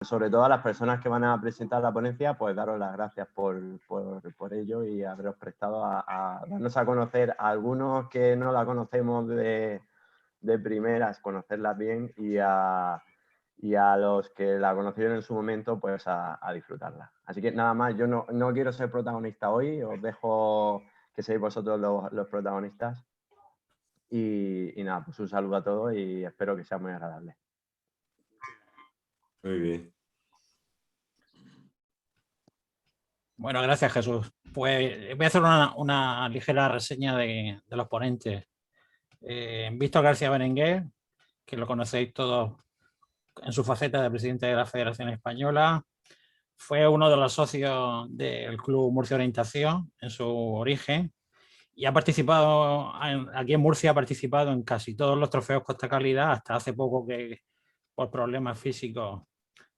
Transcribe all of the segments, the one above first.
sobre todo a las personas que van a presentar la ponencia, pues daros las gracias por ello y haberos prestado a darnos a conocer a algunos que no la conocemos de primeras, conocerlas bien y a los que la conocieron en su momento, pues a disfrutarla. Así que nada más, yo no quiero ser protagonista hoy, os dejo que seáis vosotros los protagonistas. Y nada, pues un saludo a todos y espero que sea muy agradable. Muy bien. Bueno, gracias, Jesús. Pues voy a hacer una ligera reseña de los ponentes. Víctor García Berenguer, que lo conocéis todos en su faceta de presidente de la Federación Española, fue uno de los socios del Club Murcia Orientación en su origen y ha participado, aquí en Murcia ha participado en casi todos los trofeos Costa Calidad, hasta hace poco que por problemas físicos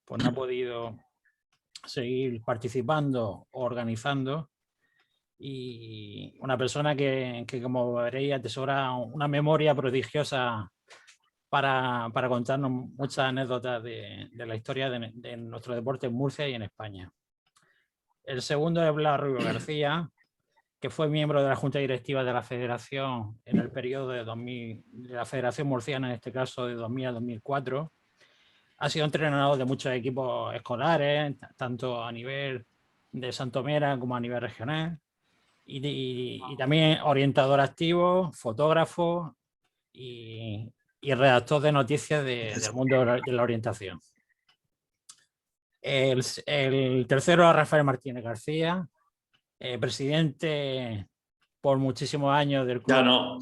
pues no ha podido seguir participando o organizando, y una persona que como veréis atesora una memoria prodigiosa para contarnos muchas anécdotas de la historia de nuestro deporte en Murcia y en España. El segundo es Blas Rubio García, que fue miembro de la Junta Directiva de la Federación en el periodo de la Federación Murciana, en este caso de 2000 a 2004. Ha sido entrenador de muchos equipos escolares, tanto a nivel de Santomera como a nivel regional. Y también orientador activo, fotógrafo y redactor de noticias del mundo de la orientación. El tercero es Rafael Martínez García, presidente por muchísimos años del club. Ya no.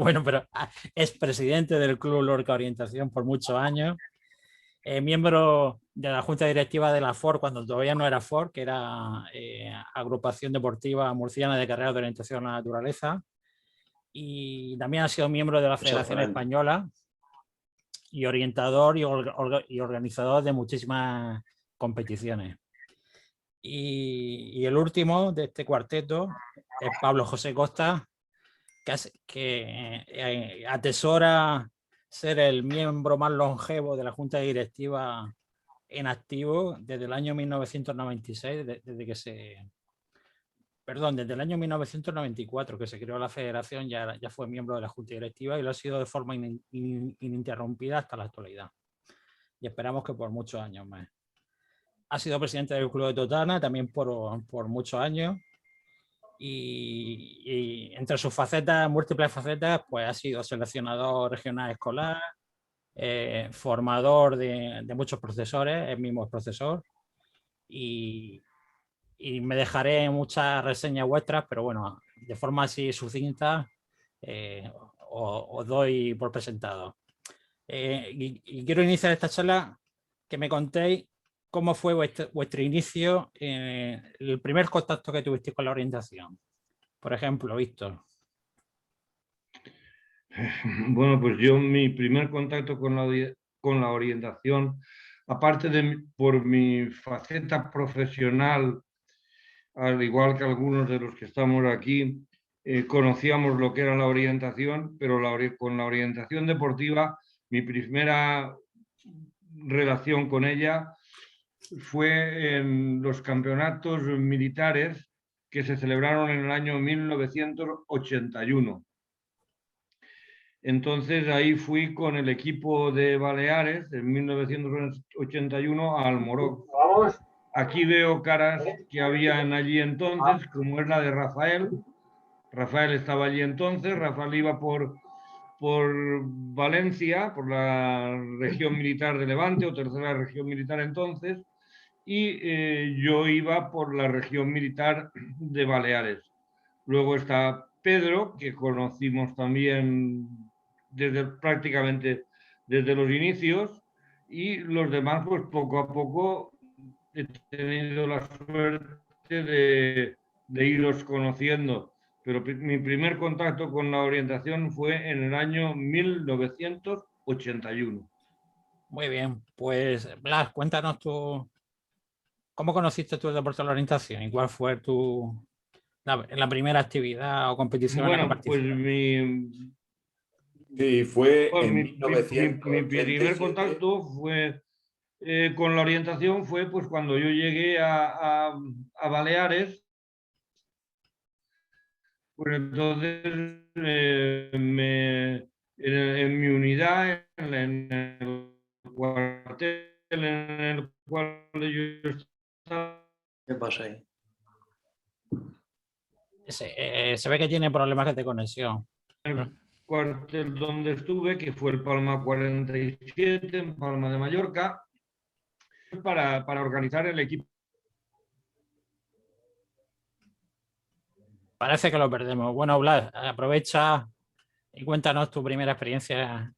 Bueno, pero es presidente del Club Lorca Orientación por muchos años. Miembro de la Junta Directiva de la FOR, cuando todavía no era FOR, que era Agrupación Deportiva Murciana de Carreras de Orientación a la Naturaleza. Y también ha sido miembro de la Federación Española y orientador y organizador de muchísimas competiciones. Y el último de este cuarteto es Pablo José Costa, que atesora ser el miembro más longevo de la Junta Directiva en activo desde el año 1996, desde el año 1994 que se creó la federación, ya fue miembro de la Junta Directiva y lo ha sido de forma ininterrumpida hasta la actualidad. Y esperamos que por muchos años más. Ha sido presidente del Club de Totana también por muchos años. Y entre sus facetas, múltiples facetas, pues ha sido seleccionador regional escolar, formador de muchos profesores, él mismo es profesor, y me dejaré muchas reseñas vuestras, pero bueno, de forma así sucinta, os doy por presentado. Y quiero iniciar esta charla que me contéis cómo fue vuestro inicio, el primer contacto que tuvisteis con la orientación. Por ejemplo, Víctor. Bueno, pues yo mi primer contacto con la orientación, aparte por mi faceta profesional, al igual que algunos de los que estamos aquí, conocíamos lo que era la orientación, pero con la orientación deportiva, mi primera relación con ella fue en los campeonatos militares que se celebraron en el año 1981. Entonces ahí fui con el equipo de Baleares en 1981 a Almoró. Aquí veo caras que habían allí entonces, como es la de Rafael. Rafael estaba allí entonces, Rafael iba por Valencia, por la región militar de Levante o tercera región militar entonces, y yo iba por la región militar de Baleares. Luego está Pedro, que conocimos también prácticamente desde los inicios, y los demás, pues poco a poco he tenido la suerte de irlos conociendo. Pero mi primer contacto con la orientación fue en el año 1981. Muy bien, pues Blas, cuéntanos tú, ¿cómo conociste tú el deporte de la orientación y cuál fue la primera actividad o competición en la que participaste? Pues Sí, fue en mi 1987. primer contacto fue con la orientación fue pues cuando yo llegué a Baleares, pues entonces en mi unidad, en el cuartel en el cual yo estaba, ¿Qué pasa ahí? Se ve que tiene problemas de conexión. el cuartel donde estuve, que fue el Palma 47, en Palma de Mallorca, para organizar el equipo. Parece que lo perdemos. Bueno, Blas, aprovecha y cuéntanos tu primera experiencia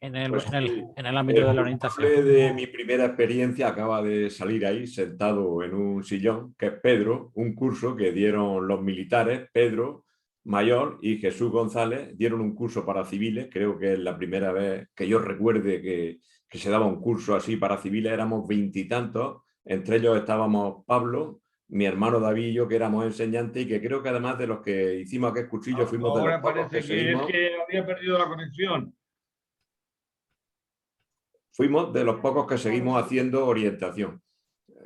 en el, Pues en el, sí, en el ámbito el de la orientación. culpable de mi primera experiencia acaba de salir ahí sentado en un sillón, que es Pedro, un curso que dieron los militares, Pedro Mayor y Jesús González, dieron un curso para civiles, creo que es la primera vez que yo recuerde que se daba un curso así para civiles, éramos veintitantos, entre ellos estábamos Pablo, mi hermano David y yo, que éramos enseñantes y que creo que además de los que hicimos aquel cursillo fuimos de los Ahora pocos que parece que es seguimos. que había perdido la conexión. Fuimos de los pocos que seguimos haciendo orientación,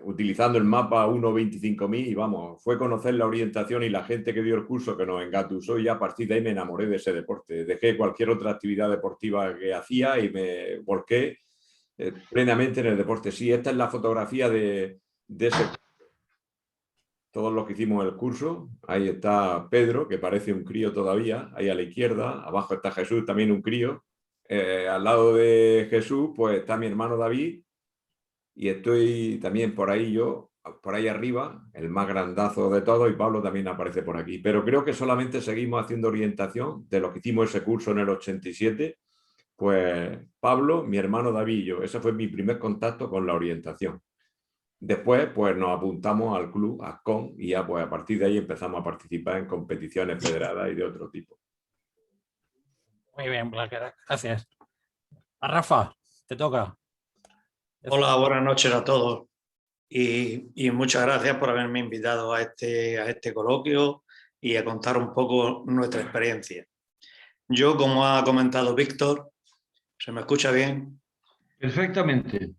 utilizando el mapa 1.25.000 y vamos, fue conocer la orientación y la gente que dio el curso que nos engatusó y ya a partir de ahí me enamoré de ese deporte. Dejé cualquier otra actividad deportiva que hacía y me volqué plenamente en el deporte. Sí, esta es la fotografía de ese. Todos los que hicimos el curso, ahí está Pedro, que parece un crío todavía, ahí a la izquierda, abajo está Jesús, también un crío. Al lado de Jesús, pues está mi hermano David, y estoy también por ahí yo, por ahí arriba, el más grandazo de todos, y Pablo también aparece por aquí. Pero creo que solamente seguimos haciendo orientación de los que hicimos ese curso en el 87, pues Pablo, mi hermano David y yo. Ese fue mi primer contacto con la orientación. Después, pues nos apuntamos al club, ASCON, y ya pues a partir de ahí empezamos a participar en competiciones federadas y de otro tipo. Muy bien, Blas, gracias. A Rafa, te toca. Hola, buenas noches a todos y muchas gracias por haberme invitado a este coloquio y a contar un poco nuestra experiencia. Yo, como ha comentado Víctor, ¿se me escucha bien? Perfectamente.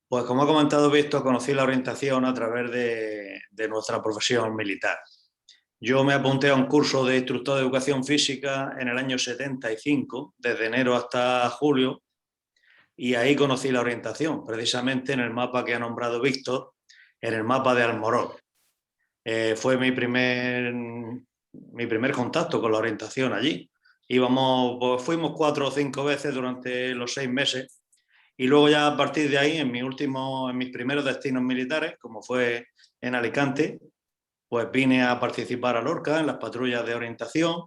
Pues como ha comentado Víctor, conocí la orientación a través de nuestra profesión militar. Yo me apunté a un curso de instructor de educación física en el año 75, desde enero hasta julio, y ahí conocí la orientación, precisamente en el mapa que ha nombrado Víctor, en el mapa de Almorón. Fue mi primer contacto con la orientación allí. Pues fuimos 4 o 5 veces durante los 6 meses y luego ya a partir de ahí, en mis primeros destinos militares, como fue en Alicante, pues vine a participar a Lorca en las patrullas de orientación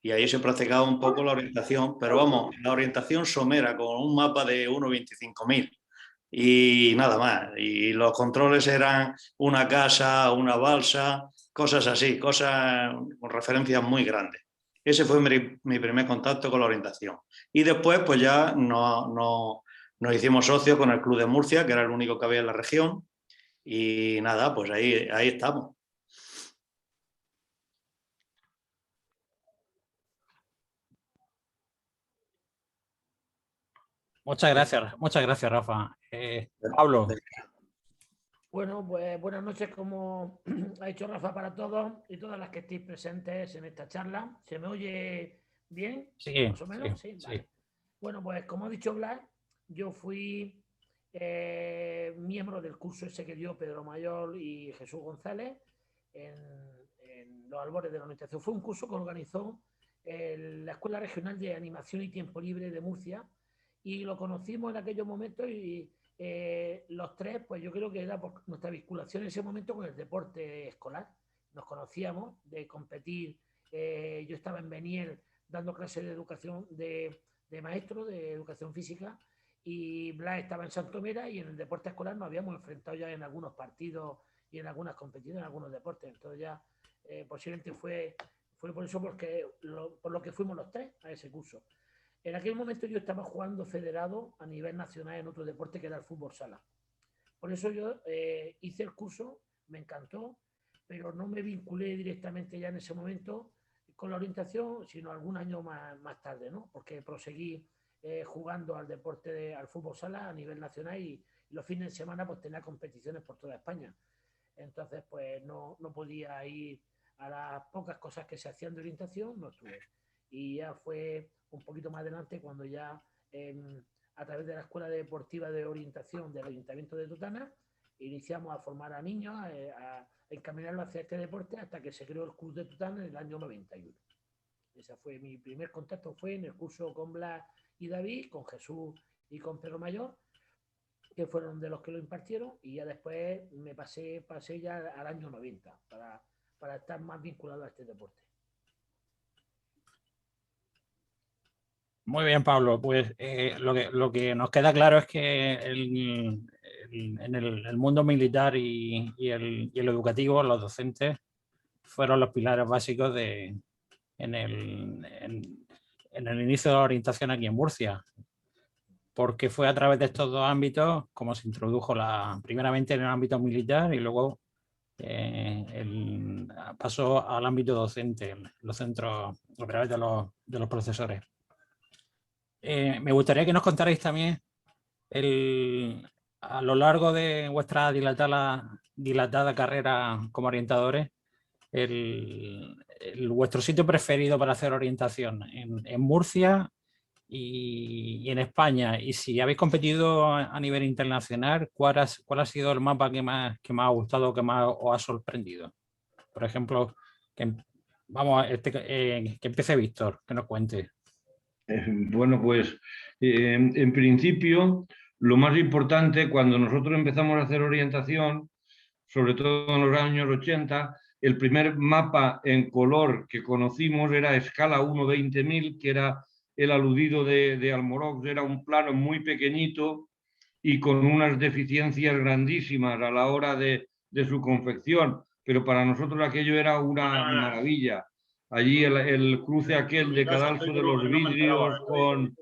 y ahí se practicaba un poco la orientación, pero vamos, la orientación somera con un mapa de 1.25.000 y nada más. Y los controles eran una casa, una balsa, cosas así, cosas con referencias muy grandes. Ese fue mi primer contacto con la orientación. Y después pues ya nos hicimos socios con el Club de Murcia, que era el único que había en la región. Y nada, pues ahí estamos. Muchas gracias, Rafa. Pablo. Bueno, pues buenas noches, como ha dicho Rafa, para todos y todas las que estéis presentes en esta charla. ¿Se me oye bien? Sí, ¿Más o menos? Sí, sí. vale. Bueno, pues como ha dicho Blas, yo fui miembro del curso ese que dio Pedro Mayor y Jesús González en los albores de la organización. Fue un curso que organizó la Escuela Regional de Animación y Tiempo Libre de Murcia y lo conocimos en aquellos momentos y los tres, pues yo creo que era por nuestra vinculación en ese momento con el deporte escolar. Nos conocíamos de competir. Yo estaba en Beniel dando clases de educación de maestro de educación física y Blas estaba en Santomera y en el deporte escolar nos habíamos enfrentado ya en algunos partidos y en algunas competiciones, en algunos deportes. Entonces ya posiblemente fue por eso por lo que fuimos los tres a ese curso. En aquel momento yo estaba jugando federado a nivel nacional en otro deporte que era el fútbol sala. Por eso yo hice el curso, me encantó, pero no me vinculé directamente ya en ese momento con la orientación, sino algún año más tarde, ¿no? Porque proseguí jugando al deporte, al fútbol sala a nivel nacional y los fines de semana pues tenía competiciones por toda España. Entonces pues no podía ir a las pocas cosas que se hacían de orientación, no estuve. Y ya fue un poquito más adelante cuando ya a través de la Escuela Deportiva de Orientación del Ayuntamiento de Totana iniciamos a formar a niños, a encaminarlos hacia este deporte hasta que se creó el Club de Totana en el año 91. Ese fue mi primer contacto, fue en el curso con Blas y David, con Jesús y con Pedro Mayor, que fueron de los que lo impartieron, y ya después me pasé ya al año 90 para estar más vinculado a este deporte. Muy bien, Pablo. Pues lo que nos queda claro es que en el mundo militar y el educativo, los docentes fueron los pilares básicos en el inicio de la orientación aquí en Murcia, porque fue a través de estos dos ámbitos como se introdujo primeramente en el ámbito militar y luego pasó al ámbito docente, los centros, a través de los profesores. Me gustaría que nos contarais también a lo largo de vuestra dilatada carrera como orientadores, vuestro sitio preferido para hacer orientación en Murcia y en España, y si habéis competido a nivel internacional, ¿cuál ha sido el mapa que más ha gustado, que más os ha sorprendido? Por ejemplo, que empiece Víctor, que nos cuente. Bueno, pues en principio lo más importante cuando nosotros empezamos a hacer orientación, sobre todo en los años 80, el primer mapa en color que conocimos era escala 1/20.000, que era el aludido de Almorox, era un plano muy pequeñito y con unas deficiencias grandísimas a la hora de su confección, pero para nosotros aquello era una maravilla. Allí el cruce aquel de cadalso de los vidrios con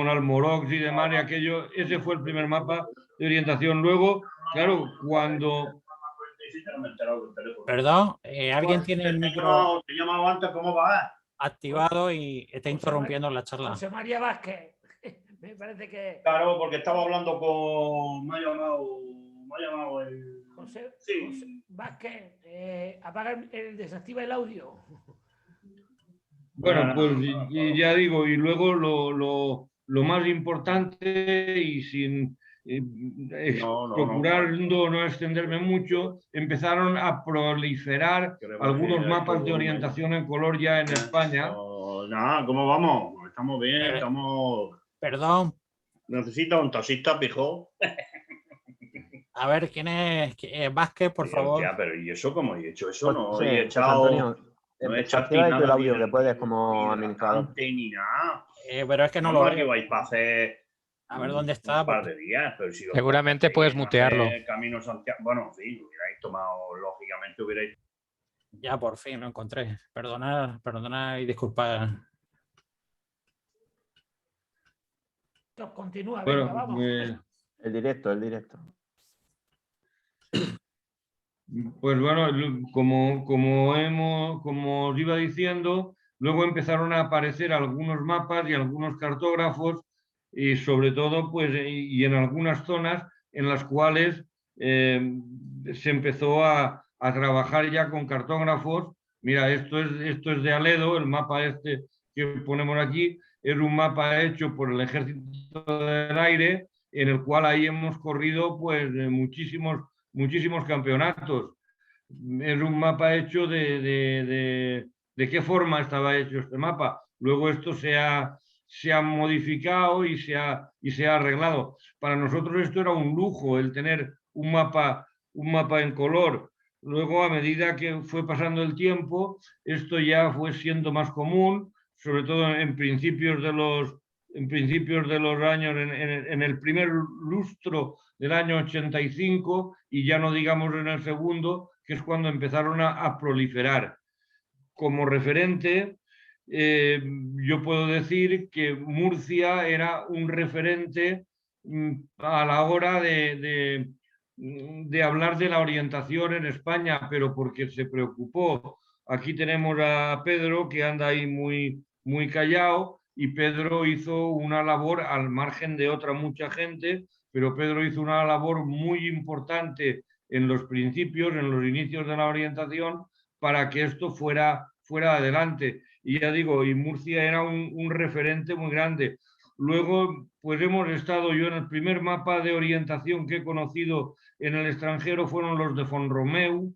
Almorox y demás, y aquello, ese fue el primer mapa de orientación. Luego, claro, cuando... Perdón, alguien tiene el micro te he llamado antes, ¿cómo va? activado y está interrumpiendo la charla. José María Vázquez, me parece que... Claro, porque estaba hablando con... Me ha llamado el... José, Sí. José Vázquez, apaga desactiva el audio. Bueno, pues y ya digo, y luego lo más importante y sin procurando no extenderme mucho, empezaron a proliferar algunos mapas de orientación en color ya en España. Nada, ¿cómo vamos? Estamos bien, estamos... Perdón. Necesita un taxista, pijo. A ver, ¿quién es? Vázquez, por favor. Ya, pero ¿y eso cómo he hecho? Eso no Sí, he echado... Antonio, no he echado activa el audio ni que puedes como administrador. ni nada. Pero es que no lo Aquí veo. vais para hacer... A ver dónde está. Un par de días, pero si seguramente puedes mutearlo. Camino Santiago. Bueno, sí, hubierais tomado, lógicamente hubierais... Ya por fin lo encontré. Perdonad y disculpad. Continúa, Bueno, venga, vamos. El directo. Pues bueno, como os iba diciendo, luego empezaron a aparecer algunos mapas y algunos cartógrafos, y sobre todo, pues, y en algunas zonas en las cuales se empezó a trabajar ya con cartógrafos. Mira, esto es de Aledo, el mapa este que ponemos aquí, es un mapa hecho por el Ejército del Aire, en el cual ahí hemos corrido pues muchísimos campeonatos. Es un mapa hecho de qué forma estaba hecho este mapa. Luego esto se ha modificado y se ha arreglado. Para nosotros esto era un lujo, el tener un mapa en color. Luego, a medida que fue pasando el tiempo, esto ya fue siendo más común, sobre todo en principios de los años, en el primer lustro del año 85, y ya no digamos en el segundo, que es cuando empezaron a proliferar. Como referente, yo puedo decir que Murcia era un referente a la hora de hablar de la orientación en España, pero porque se preocupó. Aquí tenemos a Pedro, que anda ahí muy callado, y Pedro hizo una labor al margen de otra mucha gente pero Pedro hizo una labor muy importante en los principios, en los inicios de la orientación, para que esto fuera adelante. Y ya digo, y Murcia era un referente muy grande. Luego, pues hemos estado, yo en el primer mapa de orientación que he conocido en el extranjero fueron los de Font-Romeu,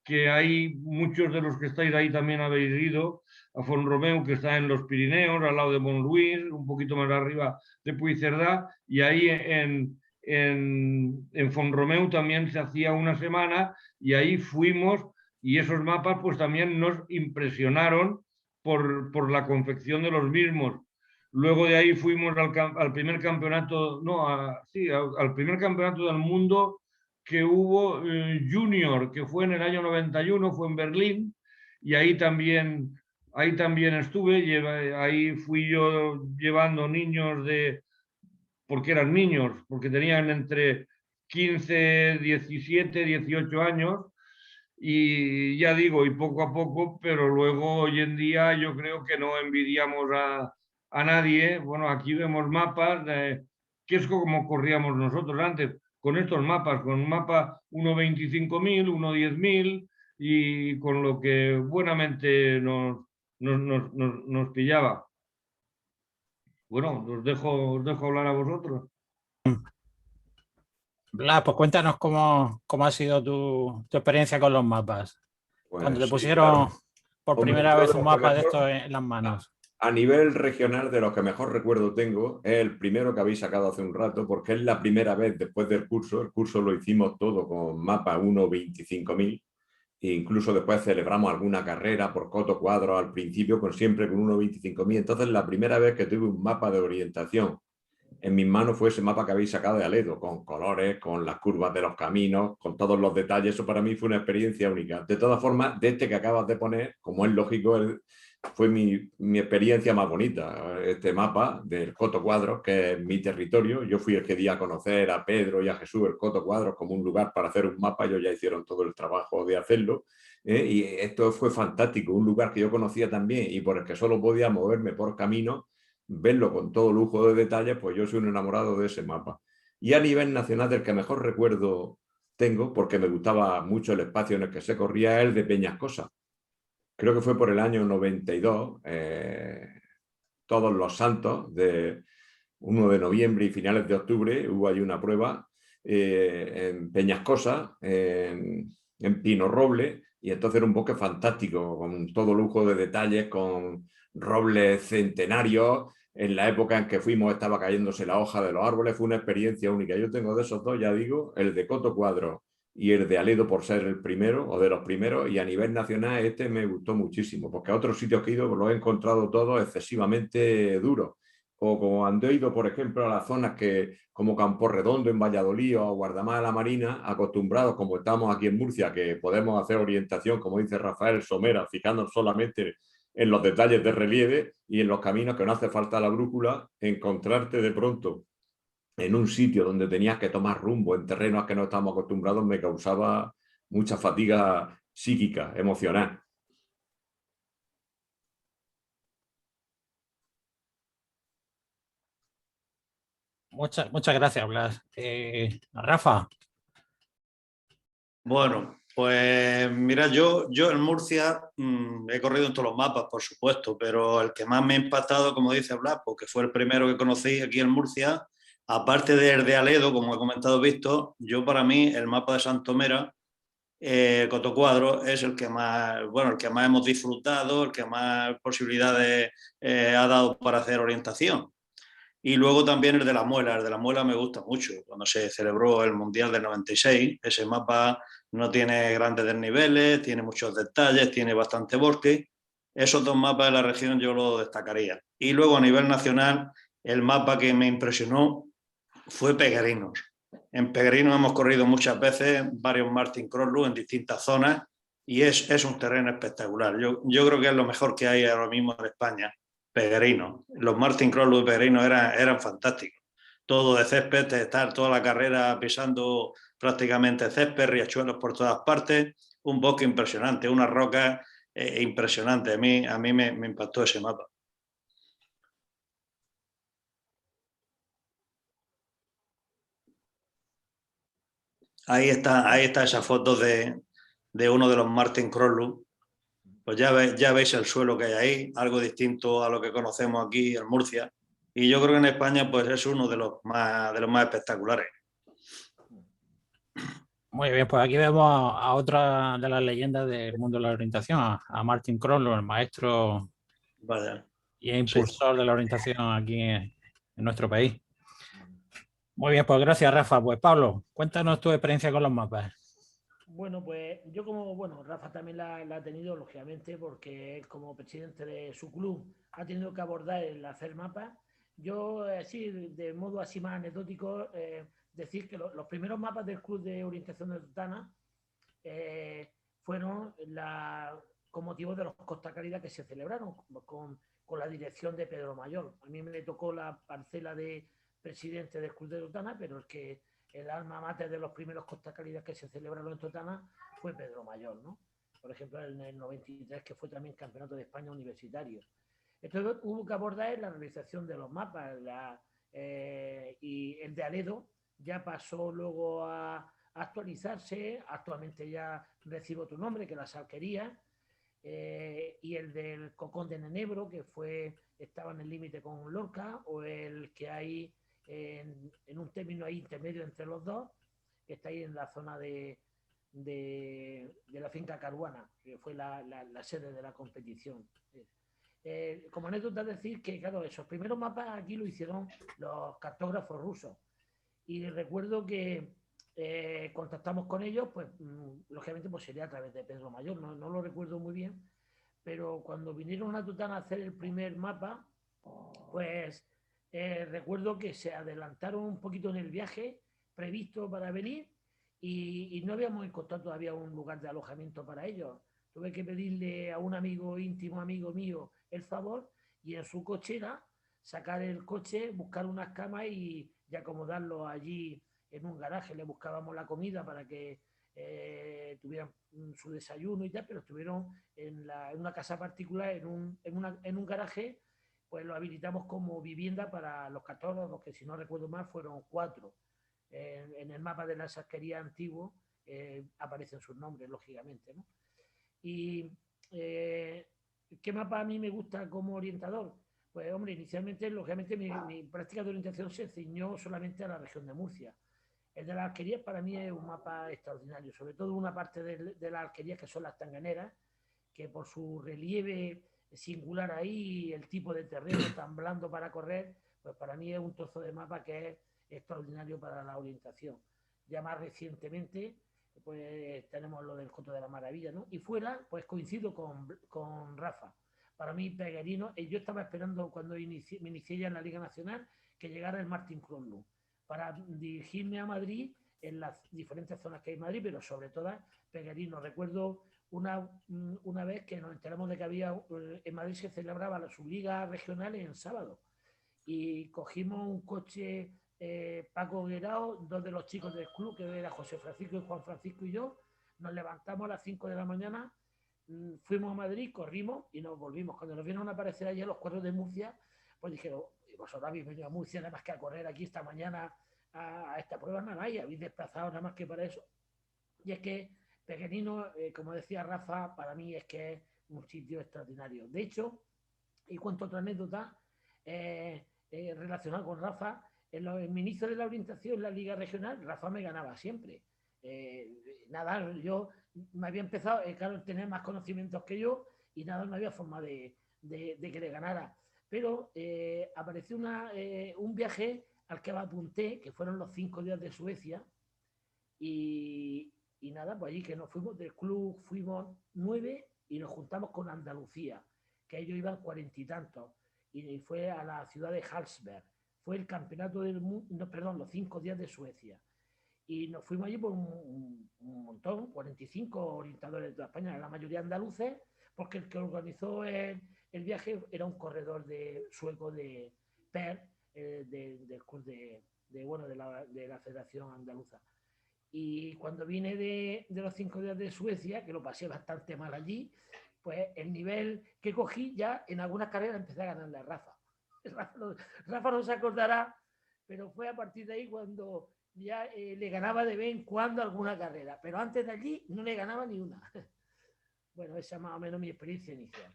que hay muchos de los que estáis ahí también habéis ido a Font-Romeu, que está en los Pirineos, al lado de Montluís, un poquito más arriba de Puigcerdá, y ahí en Font-Romeu también se hacía una semana y ahí fuimos y esos mapas pues también nos impresionaron por la confección de los mismos. Luego de ahí fuimos al primer campeonato, no, al primer campeonato del mundo que hubo junior, que fue en el año 91, fue en Berlín, y ahí también estuve, ahí fui yo llevando niños porque eran niños, porque tenían entre 15, 17, 18 años, y ya digo, y poco a poco, pero luego hoy en día yo creo que no envidiamos a nadie. Bueno, aquí vemos mapas, que es como corríamos nosotros antes, con estos mapas, con un mapa 1.25.000, 1.10.000, y con lo que buenamente nos pillaba. Bueno, os dejo hablar a vosotros. Blas, pues cuéntanos cómo ha sido tu experiencia con los mapas. Pues Cuando te sí, pusieron claro. por Hombre, primera yo vez de un los que mapa de mejor- estos en las manos. A nivel regional, de los que mejor recuerdo tengo, es el primero que habéis sacado hace un rato, porque es la primera vez después del curso. El curso lo hicimos todo con mapa 1.25.000, e incluso después celebramos alguna carrera por coto cuadro al principio, siempre con 1.25.000. Entonces, la primera vez que tuve un mapa de orientación en mis manos fue ese mapa que habéis sacado de Aledo, con colores, con las curvas de los caminos, con todos los detalles. Eso para mí fue una experiencia única. De todas formas, de este que acabas de poner, como es lógico, fue mi experiencia más bonita. Este mapa del Coto Cuadros, que es mi territorio. Yo fui el que di a conocer a Pedro y a Jesús el Coto Cuadros como un lugar para hacer un mapa. Ellos ya hicieron todo el trabajo de hacerlo. Y esto fue fantástico, un lugar que yo conocía también y por el que solo podía moverme por camino, verlo con todo lujo de detalles, pues yo soy un enamorado de ese mapa. Y a nivel nacional, del que mejor recuerdo tengo, porque me gustaba mucho el espacio en el que se corría, es el de Peñascosa. Creo que fue por el año 92, todos los santos, de 1 de noviembre y finales de octubre, hubo ahí una prueba en Peñascosa, en Pino Roble, y entonces era un bosque fantástico, con todo lujo de detalles, con robles centenarios. En la época en que fuimos estaba cayéndose la hoja de los árboles, fue una experiencia única. Yo tengo de esos dos, ya digo, el de Coto Cuadros y el de Aledo por ser el primero o de los primeros, y a nivel nacional este me gustó muchísimo, porque a otros sitios que he ido los he encontrado todos excesivamente duros. O como cuando he ido, por ejemplo, a las zonas que, como Campo Redondo en Valladolid o Guardamar de la Marina, acostumbrados, como estamos aquí en Murcia, que podemos hacer orientación, como dice Rafael Somera, fijándonos solamente en los detalles de relieve y en los caminos, que no hace falta la brújula, encontrarte de pronto en un sitio donde tenías que tomar rumbo en terrenos a que no estamos acostumbrados, me causaba mucha fatiga psíquica, emocional. Muchas gracias, Blas. Rafa. Bueno, pues mira, yo en Murcia he corrido en todos los mapas, por supuesto, pero el que más me ha impactado, como dice Blas, porque fue el primero que conocí aquí en Murcia, aparte del de Aledo, como he comentado Víctor, yo para mí el mapa de Santomera, Coto Cuadros, es el que más, bueno, el que más hemos disfrutado, el que más posibilidades ha dado para hacer orientación. Y luego también el de la Muela me gusta mucho. Cuando se celebró el Mundial del 96, ese mapa no tiene grandes desniveles, tiene muchos detalles, tiene bastante bosque. Esos dos mapas de la región yo los destacaría. Y luego a nivel nacional, el mapa que me impresionó fue Peguerinos. En Peguerinos hemos corrido muchas veces varios Martin Crossley en distintas zonas y es un terreno espectacular. Yo creo que es lo mejor que hay ahora mismo en España. Peregrino. Los Martin Crossley y Peregrino eran fantásticos. Todo de césped, de estar toda la carrera pisando prácticamente césped, riachuelos por todas partes, un bosque impresionante, una roca impresionante. A mí me impactó ese mapa. Ahí está esa foto de uno de los Martin Crossley. Pues ya veis el suelo que hay ahí, algo distinto a lo que conocemos aquí en Murcia. Y yo creo que en España pues es uno de los más espectaculares. Muy bien, pues aquí vemos a otra de las leyendas del mundo de la orientación, a Martin Crossley, el maestro Vaya. y impulsor de la orientación aquí en nuestro país. Muy bien, pues gracias, Rafa. Pues Pablo, cuéntanos tu experiencia con los mapas. Bueno, pues yo Rafa también la ha tenido, lógicamente, porque él como presidente de su club ha tenido que abordar el hacer mapas. Yo, así, de modo así más anecdótico, decir que los primeros mapas del Club de Orientación de Totana fueron con motivo de los Costa Calida que se celebraron con la dirección de Pedro Mayor. A mí me tocó la parcela de presidente del Club de Totana, pero es que el alma mater de los primeros Costa Calida que se celebraron en Totana fue Pedro Mayor, ¿no? Por ejemplo, en el 93, que fue también Campeonato de España Universitario. Entonces hubo que abordar la realización de los mapas y el de Aledo ya pasó luego a actualizarse. Actualmente ya recibo tu nombre, que las alquerías, y el del Cocón de Nenebro, que estaba en el límite con Lorca, o el que hay en un término ahí intermedio entre los dos, que está ahí en la zona de la finca Caruana, que fue la sede de la competición. Como anécdota decir que, claro, esos primeros mapas aquí lo hicieron los cartógrafos rusos. Y recuerdo que contactamos con ellos, pues lógicamente pues sería a través de Pedro Mayor, no lo recuerdo muy bien, pero cuando vinieron a Totana a hacer el primer mapa, pues recuerdo que se adelantaron un poquito en el viaje previsto para venir y no habíamos encontrado todavía un lugar de alojamiento para ellos. Tuve que pedirle a un amigo íntimo, amigo mío, el favor, y en su cochera sacar el coche, buscar unas camas y acomodarlo allí en un garaje. Le buscábamos la comida para que tuvieran su desayuno y tal, pero estuvieron en una casa particular, en un garaje, pues lo habilitamos como vivienda para los cartógrafos, que si no recuerdo mal fueron 4. En el mapa de la saquería antiguo aparecen sus nombres, lógicamente, ¿no? Y ¿qué mapa a mí me gusta como orientador? Pues hombre, inicialmente, lógicamente, mi práctica de orientación se ciñó solamente a la región de Murcia. El de las alquerías para mí es un mapa extraordinario, sobre todo una parte de las alquerías que son las tanganeras, que por su relieve singular ahí, el tipo de terreno tan blando para correr, pues para mí es un trozo de mapa que es extraordinario para la orientación. Ya más recientemente, pues tenemos lo del Coto de la Maravilla, ¿no? Y fuera, pues coincido con Rafa. Para mí, Peguerino, yo estaba esperando cuando me inicié ya en la Liga Nacional que llegara el Martin Crossley para dirigirme a Madrid en las diferentes zonas que hay en Madrid, pero sobre todo Peguerino. Recuerdo una vez que nos enteramos de que en Madrid se celebraba la subliga regional en sábado y cogimos un coche, Paco Guerao, 2 de los chicos del club, que era José Francisco y Juan Francisco y yo, nos levantamos a las 5 de la mañana, fuimos a Madrid, corrimos y nos volvimos. Cuando nos vieron aparecer allí los 4 de Murcia, pues dijeron, vosotros habéis venido a Murcia nada más que a correr aquí esta mañana a esta prueba, nada, y habéis desplazado nada más que para eso. Y es que Pequeñino, como decía Rafa, para mí es que es un sitio extraordinario. De hecho, y cuento otra anécdota relacionada con Rafa, en mi inicio de la orientación en la Liga Regional, Rafa me ganaba siempre. Nada, yo me había empezado, claro, tener más conocimientos que yo y nada, no había forma de que le ganara. Pero apareció un viaje al que me apunté, que fueron los 5 días de Suecia, y nada, pues allí que nos fuimos del club, fuimos 9 y nos juntamos con Andalucía, que ellos iban 40 y tantos, y fue a la ciudad de Hallsberg. Fue el campeonato del mundo, no, perdón, los 5 días de Suecia. Y nos fuimos allí por un montón, 45 orientadores de toda España, la mayoría andaluces, porque el que organizó el viaje era un corredor sueco de PER, del club de la Federación Andaluza. Y cuando vine de los 5 días de Suecia, que lo pasé bastante mal allí, pues el nivel que cogí ya en algunas carreras empecé a ganarle a Rafa. Rafa no se acordará, pero fue a partir de ahí cuando ya le ganaba de vez en cuando alguna carrera, pero antes de allí no le ganaba ni una. Bueno, esa es más o menos mi experiencia inicial.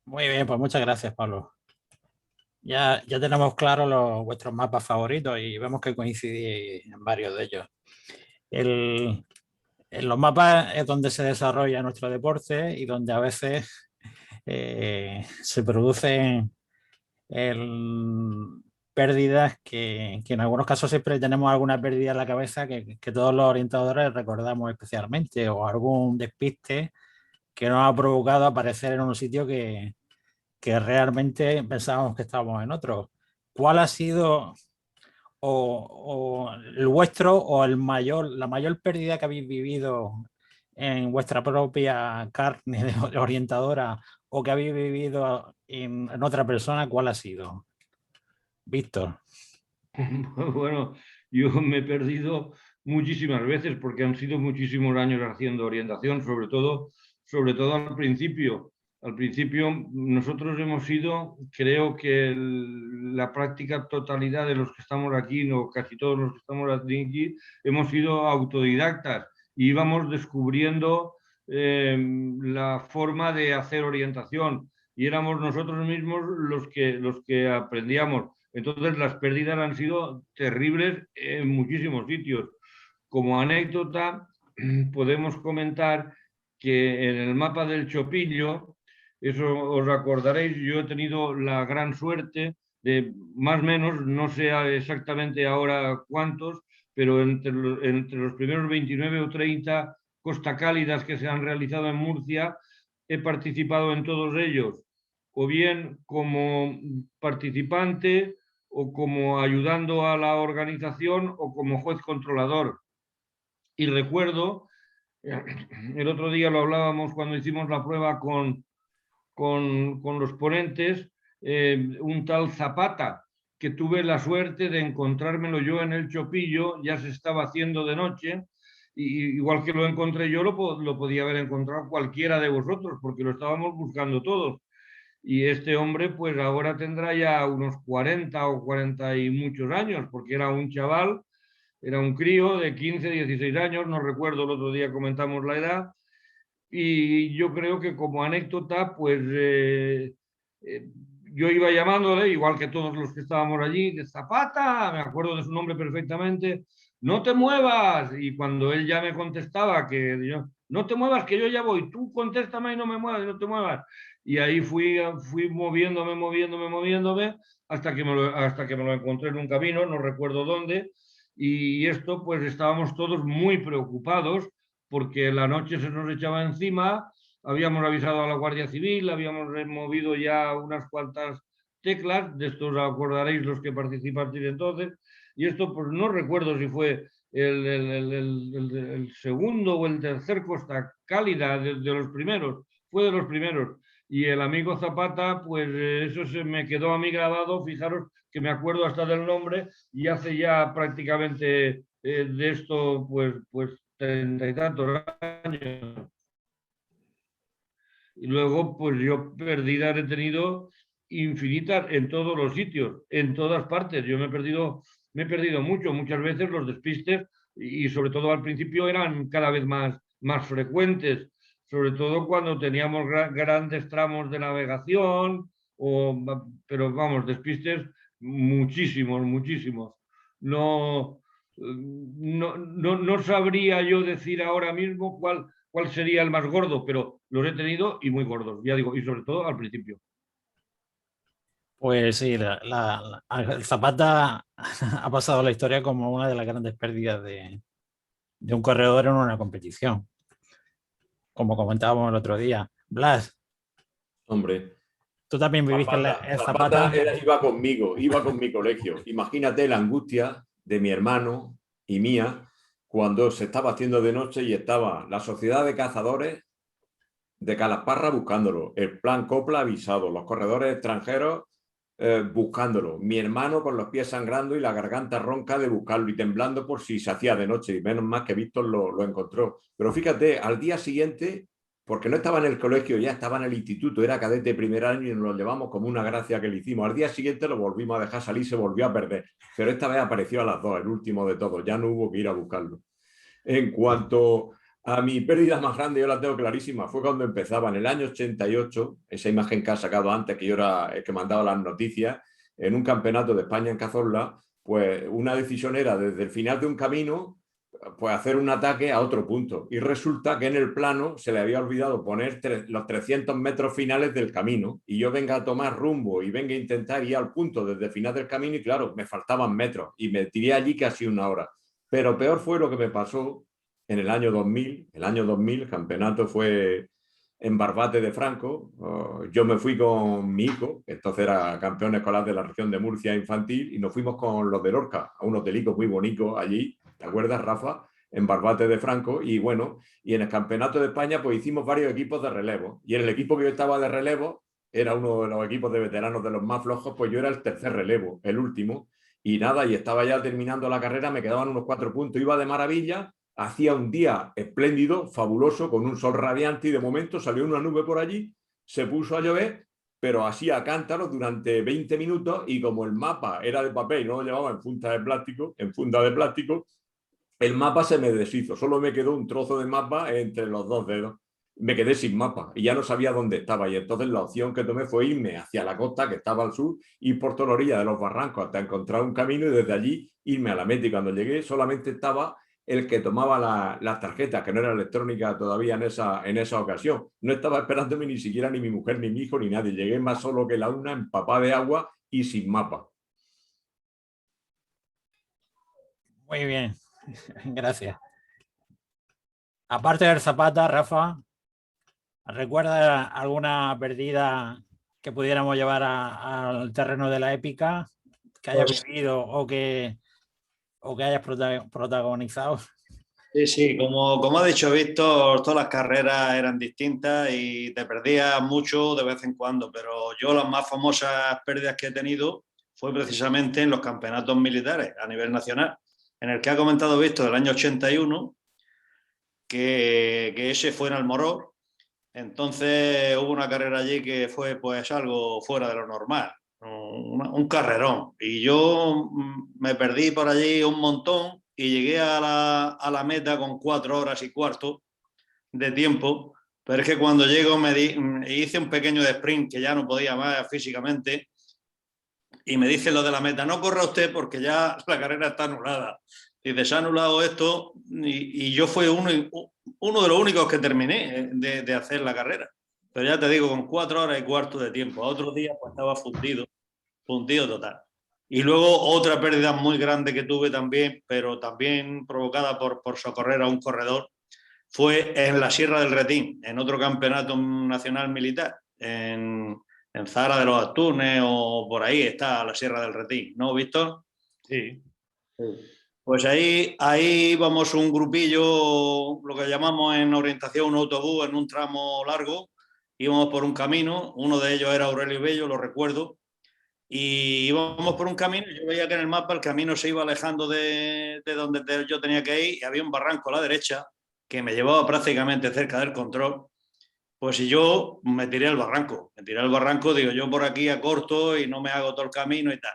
Muy bien, pues muchas gracias, Pablo. Ya tenemos claros vuestros mapas favoritos y vemos que coincidís en varios de ellos. En los mapas es donde se desarrolla nuestro deporte y donde a veces se producen pérdidas que en algunos casos siempre tenemos alguna pérdida en la cabeza que todos los orientadores recordamos especialmente, o algún despiste que nos ha provocado aparecer en un sitio que realmente pensábamos que estábamos en otro. ¿Cuál ha sido o el vuestro o la mayor pérdida que habéis vivido en vuestra propia carne de orientadora o que habéis vivido en otra persona? ¿Cuál ha sido? Víctor. Bueno, yo me he perdido muchísimas veces porque han sido muchísimos años haciendo orientación, sobre todo al principio. Al principio nosotros hemos sido, creo que la práctica totalidad de los que estamos aquí, no, casi todos los que estamos aquí, hemos sido autodidactas y íbamos descubriendo la forma de hacer orientación y éramos nosotros mismos los que aprendíamos. Entonces las pérdidas han sido terribles en muchísimos sitios. Como anécdota, podemos comentar que en el mapa del Chopillo, eso os acordaréis, yo he tenido la gran suerte de, más o menos, no sé exactamente ahora cuántos, pero entre los primeros 29 o 30 Costa Cálidas que se han realizado en Murcia, he participado en todos ellos, o bien como participante, o como ayudando a la organización, o como juez controlador. Y recuerdo, el otro día lo hablábamos cuando hicimos la prueba con los ponentes, un tal Zapata, que tuve la suerte de encontrármelo yo en el Chopillo, ya se estaba haciendo de noche, y igual que lo encontré yo, lo podía haber encontrado cualquiera de vosotros, porque lo estábamos buscando todos. Y este hombre pues ahora tendrá ya unos 40 o 40 y muchos años, porque era un chaval, era un crío de 15, 16 años, no recuerdo, el otro día comentamos la edad, y yo creo que como anécdota, pues yo iba llamándole, igual que todos los que estábamos allí, de Zapata, me acuerdo de su nombre perfectamente, no te muevas, y cuando él ya me contestaba que yo, no te muevas, que yo ya voy, tú contéstame y no me muevas, no te muevas. Y ahí fui moviéndome, hasta que me lo encontré en un camino, no recuerdo dónde, y esto pues estábamos todos muy preocupados porque la noche se nos echaba encima, habíamos avisado a la Guardia Civil, habíamos removido ya unas cuantas teclas, de estos acordaréis los que participasteis entonces, y esto pues no recuerdo si fue el segundo o el tercer Costa Cálida de los primeros, fue de los primeros. Y el amigo Zapata, pues eso se me quedó a mí grabado, fijaros que me acuerdo hasta del nombre, y hace ya prácticamente de esto, pues 30 y tantos años. Y luego, pues yo pérdidas he tenido infinitas en todos los sitios, en todas partes. Yo me he perdido mucho, muchas veces los despistes, y sobre todo al principio eran cada vez más frecuentes, sobre todo cuando teníamos grandes tramos de navegación, pero vamos, despistes muchísimos. No sabría yo decir ahora mismo cuál sería el más gordo, pero los he tenido y muy gordos, ya digo, y sobre todo al principio. Pues sí, el Zapata ha pasado a la historia como una de las grandes pérdidas de un corredor en una competición, como comentábamos el otro día. Blas. Hombre. Tú también viviste el Zapata. Iba conmigo, iba con mi colegio. Imagínate la angustia de mi hermano y mía cuando se estaba haciendo de noche y estaba la Sociedad de Cazadores de Calasparra buscándolo, el Plan Copla avisado, los corredores extranjeros buscándolo, mi hermano con los pies sangrando y la garganta ronca de buscarlo y temblando por si se hacía de noche, y menos mal que Víctor lo encontró. Pero fíjate, al día siguiente porque no estaba en el colegio, ya estaba en el instituto, era cadete de primer año y nos lo llevamos como una gracia que le hicimos. Al día siguiente lo volvimos a dejar salir, se volvió a perder, pero esta vez apareció a las 2, el último de todos, ya no hubo que ir a buscarlo. En cuanto a mi pérdida más grande, yo la tengo clarísima, fue cuando empezaba en el año 88, esa imagen que has sacado antes, que yo era el que mandaba las noticias, en un campeonato de España en Cazorla, pues una decisión era desde el final de un camino pues hacer un ataque a otro punto. Y resulta que en el plano se le había olvidado poner los 300 metros finales del camino. Y yo venga a tomar rumbo y venga a intentar ir al punto desde el final del camino y claro, me faltaban metros y me tiré allí casi una hora. Pero peor fue lo que me pasó en el año 2000. El año 2000 el campeonato fue en Barbate de Franco. Yo me fui con mi hijo, que entonces era campeón escolar de la región de Murcia infantil, y nos fuimos con los de Lorca, a un hotelico muy bonito allí. ¿Te acuerdas, Rafa? En Barbate de Franco. Y bueno, y en el Campeonato de España pues hicimos varios equipos de relevo. Y en el equipo que yo estaba de relevo, era uno de los equipos de veteranos de los más flojos, pues yo era el tercer relevo, el último. Y nada, y estaba ya terminando la carrera, me quedaban unos 4 puntos, iba de maravilla, hacía un día espléndido, fabuloso, con un sol radiante y de momento salió una nube por allí, se puso a llover, pero así a cántaros durante 20 minutos y como el mapa era de papel y no lo llevaba en funda de plástico, el mapa se me deshizo, solo me quedó un trozo de mapa entre los 2 dedos. Me quedé sin mapa y ya no sabía dónde estaba. Y entonces la opción que tomé fue irme hacia la costa, que estaba al sur, ir por toda la orilla de los barrancos hasta encontrar un camino y desde allí irme a la meta. Y cuando llegué solamente estaba el que tomaba las tarjetas, que no era electrónica todavía en esa ocasión. No estaba esperándome ni siquiera ni mi mujer, ni mi hijo, ni nadie. Llegué más solo que la una, empapada de agua y sin mapa. Muy bien, gracias. Aparte del Zapata, Rafa, ¿recuerda alguna perdida que pudiéramos llevar al terreno de la épica que hayas vivido o que hayas protagonizado? Sí, sí, como ha dicho Víctor, todas las carreras eran distintas y te perdías mucho de vez en cuando, pero yo las más famosas pérdidas que he tenido fue precisamente en los campeonatos militares a nivel nacional, en el que ha comentado Víctor del año 81, que ese fue en Almoró. Entonces hubo una carrera allí que fue pues algo fuera de lo normal, un carrerón. Y yo me perdí por allí un montón y llegué a la meta con 4 horas y cuarto de tiempo. Pero es que cuando llego hice un pequeño sprint que ya no podía más físicamente y me dice lo de la meta, no corra usted porque ya la carrera está anulada. Dice, se ha anulado esto y yo fui uno de los únicos que terminé de hacer la carrera. Pero ya te digo, con 4 horas y cuarto de tiempo. A otros días pues estaba fundido total. Y luego otra pérdida muy grande que tuve también, pero también provocada por socorrer a un corredor, fue en la Sierra del Retín, en otro campeonato nacional militar, en Zara de los Astunes o por ahí está la Sierra del Retín, ¿no, Víctor? Sí. Pues ahí íbamos un grupillo, lo que llamamos en orientación un autobús en un tramo largo, íbamos por un camino, uno de ellos era Aurelio Bello, lo recuerdo, y íbamos por un camino y yo veía que en el mapa el camino se iba alejando de donde yo tenía que ir y había un barranco a la derecha que me llevaba prácticamente cerca del control. Pues si yo me tiré al barranco, digo yo por aquí a corto y no me hago todo el camino y tal.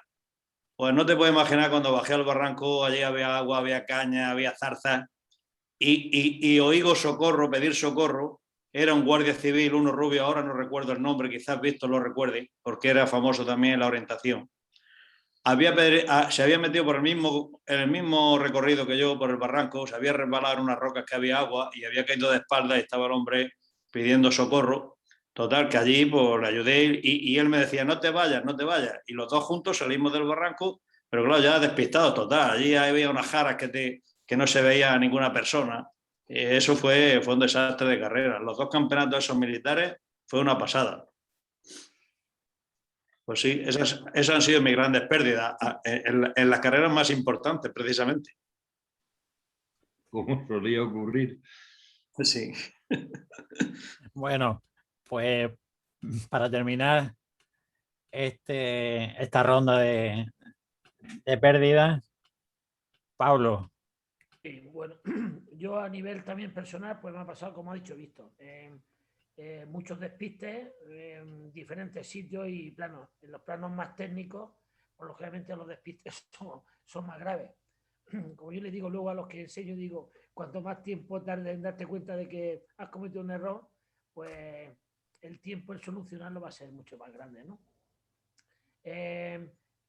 Pues no te puedes imaginar cuando bajé al barranco, allí había agua, había caña, había zarzas y oigo socorro, pedir socorro. Era un guardia civil, uno rubio, ahora no recuerdo el nombre, quizás Víctor lo recuerde, porque era famoso también en la orientación. Se había metido en el mismo recorrido que yo por el barranco, se había resbalado en unas rocas que había agua y había caído de espaldas y estaba el hombre pidiendo socorro. Total, que allí pues, le ayudé y él me decía, no te vayas, no te vayas. Y los dos juntos salimos del barranco, pero claro, ya despistados, total. Allí había unas jaras que no se veía a ninguna persona. Eso fue un desastre de carrera. Los 2 campeonatos esos militares fue una pasada. Pues sí, esas han sido mis grandes pérdidas en las carreras más importantes, precisamente. Como solía ocurrir. Sí. Bueno, pues para terminar esta ronda de pérdidas, Pablo. Sí, bueno, yo a nivel también personal, pues me ha pasado, como ha dicho Víctor. muchos despistes en diferentes sitios y planos. En los planos más técnicos, pues lógicamente los despistes son más graves. Como yo les digo luego a los que enseño, digo, cuanto más tiempo tarde en darte cuenta de que has cometido un error, pues el tiempo en solucionarlo va a ser mucho más grande, ¿no?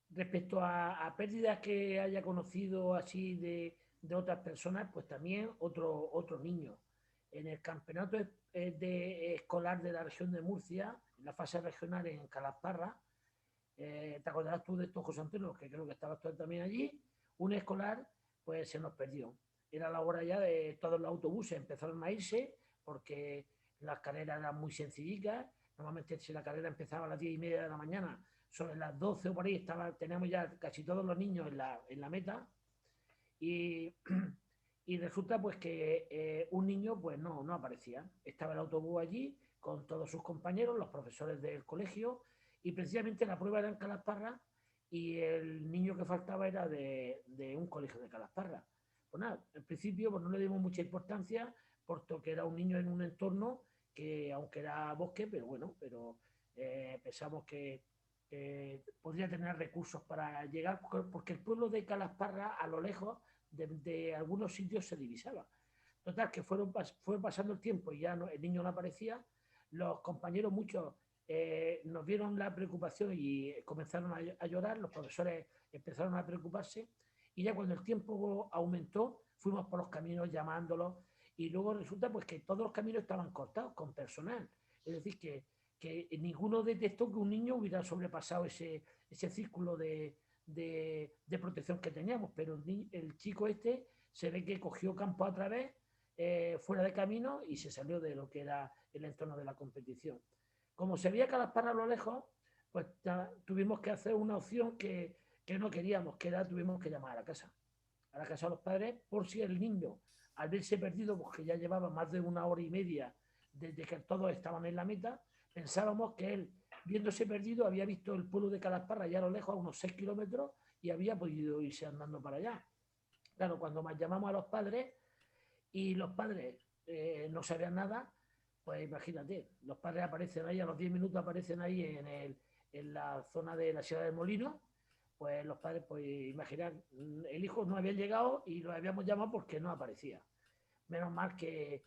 Respecto a pérdidas que haya conocido así de otras personas, pues también otro niño. En el campeonato escolar de la región de Murcia, en la fase regional en Calasparra, te acordarás tú de esto, José Antonio, que creo que estabas tú también allí, un escolar pues se nos perdió. Era la hora ya de todos los autobuses empezaron a irse porque las carreras eran muy sencillitas. Normalmente si la carrera empezaba a las 10:30 de la mañana, sobre las 12 o por ahí teníamos ya casi todos los niños en la meta y resulta pues que un niño pues no aparecía. Estaba el autobús allí con todos sus compañeros, los profesores del colegio, y precisamente la prueba era en Calasparra y el niño que faltaba era de un colegio de Calasparra. Pues nada, al principio pues no le dimos mucha importancia porque era un niño en un entorno que, aunque era bosque, pero bueno, pensamos que podría tener recursos para llegar, porque el pueblo de Calasparra a lo lejos de algunos sitios se divisaba. Total, que fue pasando el tiempo y ya el niño no aparecía. Los compañeros, muchos, nos vieron la preocupación y comenzaron a llorar. Los profesores empezaron a preocuparse y ya cuando el tiempo aumentó, fuimos por los caminos llamándolos y luego resulta pues que todos los caminos estaban cortados con personal. Es decir, que ninguno detectó que un niño hubiera sobrepasado ese círculo de protección que teníamos, pero el chico este se ve que cogió campo a través, fuera de camino y se salió de lo que era el entorno de la competición. Como se veía Calasparra a lo lejos, pues tuvimos que hacer una opción que no queríamos, que era tuvimos que llamar a la casa de los padres, por si el niño, al verse perdido, porque ya llevaba más de 1 hora y media desde que todos estaban en la meta, pensábamos que él, viéndose perdido, había visto el pueblo de Calasparra ya a lo lejos, a unos 6 kilómetros, y había podido irse andando para allá. Claro, cuando más llamamos a los padres y los padres no sabían nada, pues imagínate, los padres aparecen ahí, a los 10 minutos aparecen ahí en la zona de la Sierra del Molino, pues los padres, pues imaginar, el hijo no había llegado y lo habíamos llamado porque no aparecía. Menos mal que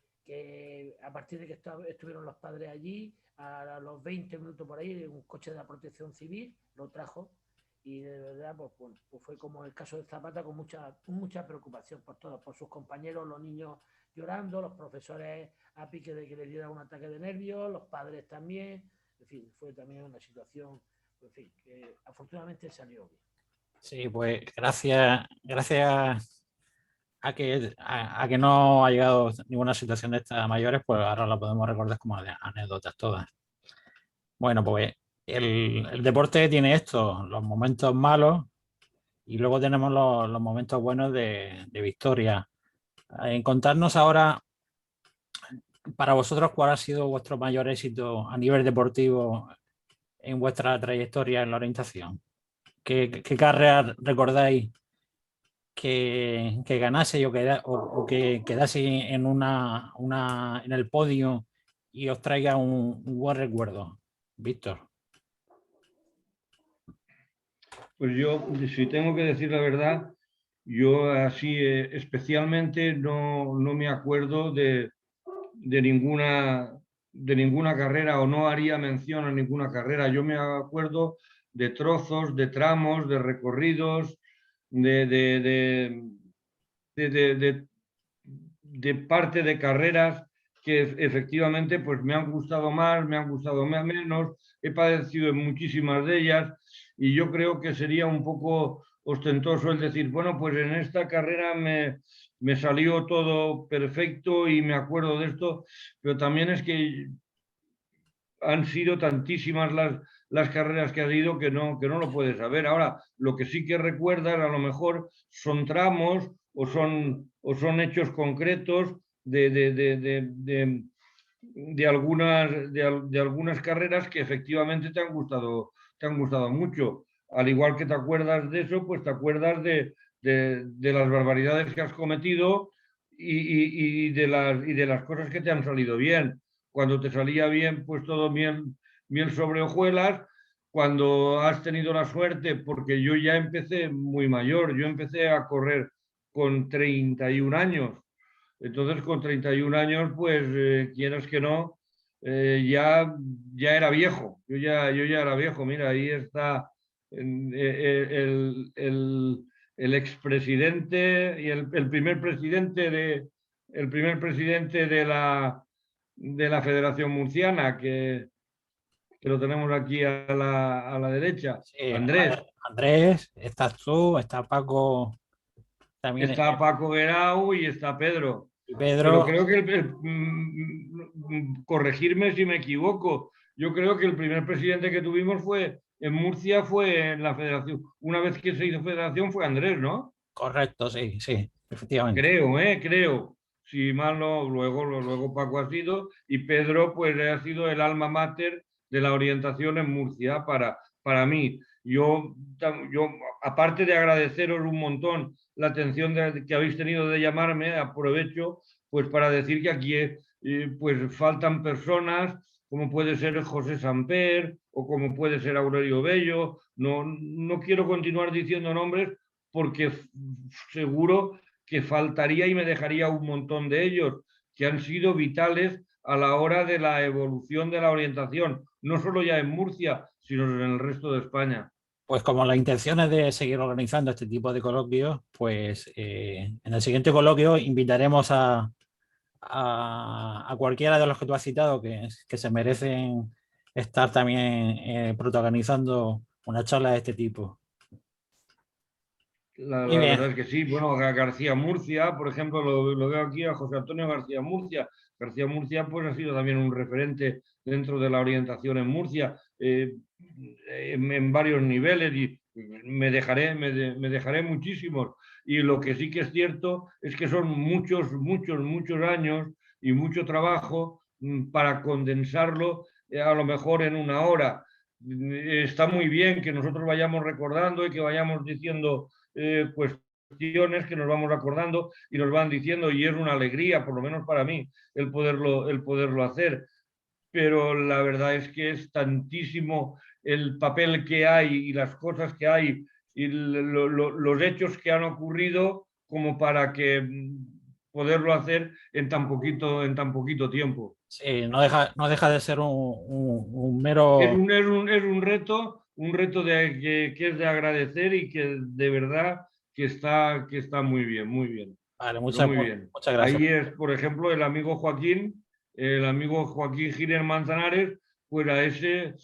a partir de que estuvieron los padres allí, a los 20 minutos por ahí, un coche de la Protección Civil lo trajo y de verdad pues fue como el caso de Zapata, con mucha preocupación por todos, por sus compañeros, los niños llorando, los profesores a pique de que le diera un ataque de nervios, los padres también, en fin, fue también una situación, en fin, que afortunadamente salió bien. Sí, pues gracias a que no ha llegado ninguna situación de estas mayores, pues ahora la podemos recordar como anécdotas todas. Bueno, pues el deporte tiene esto, los momentos malos y luego tenemos los momentos buenos de victoria. En contarnos ahora, para vosotros, ¿cuál ha sido vuestro mayor éxito a nivel deportivo en vuestra trayectoria en la orientación? ¿Qué carrera recordáis que ganase o que quedase en el podio y os traiga un buen recuerdo? Víctor. Pues yo, si tengo que decir la verdad, yo así especialmente no me acuerdo de ninguna carrera, o no haría mención a ninguna carrera. Yo me acuerdo de trozos, de tramos, de recorridos, de parte de carreras que efectivamente pues me han gustado más, me han gustado menos, he padecido en muchísimas de ellas y yo creo que sería un poco ostentoso el decir, bueno, pues en esta carrera me salió todo perfecto y me acuerdo de esto, pero también es que han sido tantísimas las carreras que has ido que no lo puedes saber. Ahora, lo que sí que recuerdas a lo mejor son tramos o son hechos concretos de algunas carreras que efectivamente te han gustado mucho. Al igual que te acuerdas de eso, pues te acuerdas de las barbaridades que has cometido y de las cosas que te han salido bien. Cuando te salía bien, pues todo miel sobre hojuelas. Cuando has tenido la suerte, porque yo ya empecé muy mayor, yo empecé a correr con 31 años. Entonces, con 31 años, pues quieras que no, ya era viejo. Yo ya era viejo. Mira, ahí está el expresidente y el primer presidente de la Federación Murciana, que lo tenemos aquí a la derecha, Sí, Andrés. Andrés, estás tú, está Paco, también Está Paco Guerau y está Pedro. y Pero Pedro. creo que corregirme si me equivoco, yo creo que el primer presidente que tuvimos fue en Murcia, fue en la federación. Una vez que se hizo federación fue Andrés, ¿no? Correcto, sí, sí, efectivamente. Creo. Si mal no, luego Paco ha sido, y Pedro pues ha sido el alma mater de la orientación en Murcia para mí. Yo, aparte de agradeceros un montón la atención que habéis tenido de llamarme, aprovecho pues para decir que aquí pues faltan personas como puede ser José Samper o como puede ser Aurelio Bello. No quiero continuar diciendo nombres porque seguro que faltaría y me dejaría un montón de ellos, que han sido vitales a la hora de la evolución de la orientación, no solo ya en Murcia, sino en el resto de España. Pues como la intención es de seguir organizando este tipo de coloquios, pues en el siguiente coloquio invitaremos a cualquiera de los que tú has citado que se merecen estar también protagonizando una charla de este tipo. La verdad es que sí. Bueno, García Murcia, por ejemplo, lo veo aquí a José Antonio García Murcia. García Murcia pues ha sido también un referente dentro de la orientación en Murcia en varios niveles, y me dejaré muchísimos. Y lo que sí que es cierto es que son muchos años y mucho trabajo para condensarlo a lo mejor en una hora. Está muy bien que nosotros vayamos recordando y que vayamos diciendo cuestiones que nos vamos acordando y nos van diciendo, y es una alegría, por lo menos para mí, el poderlo hacer. Pero la verdad es que es tantísimo el papel que hay y las cosas que hay y los hechos que han ocurrido como para que poderlo hacer en tan poquito tiempo. Sí, no deja de ser un mero... Es un reto que es de agradecer y que de verdad que está muy bien, muy bien. Vale, Muy bien. muchas gracias. Ahí es, por ejemplo, el amigo Joaquín Giner Manzanares, pues a ese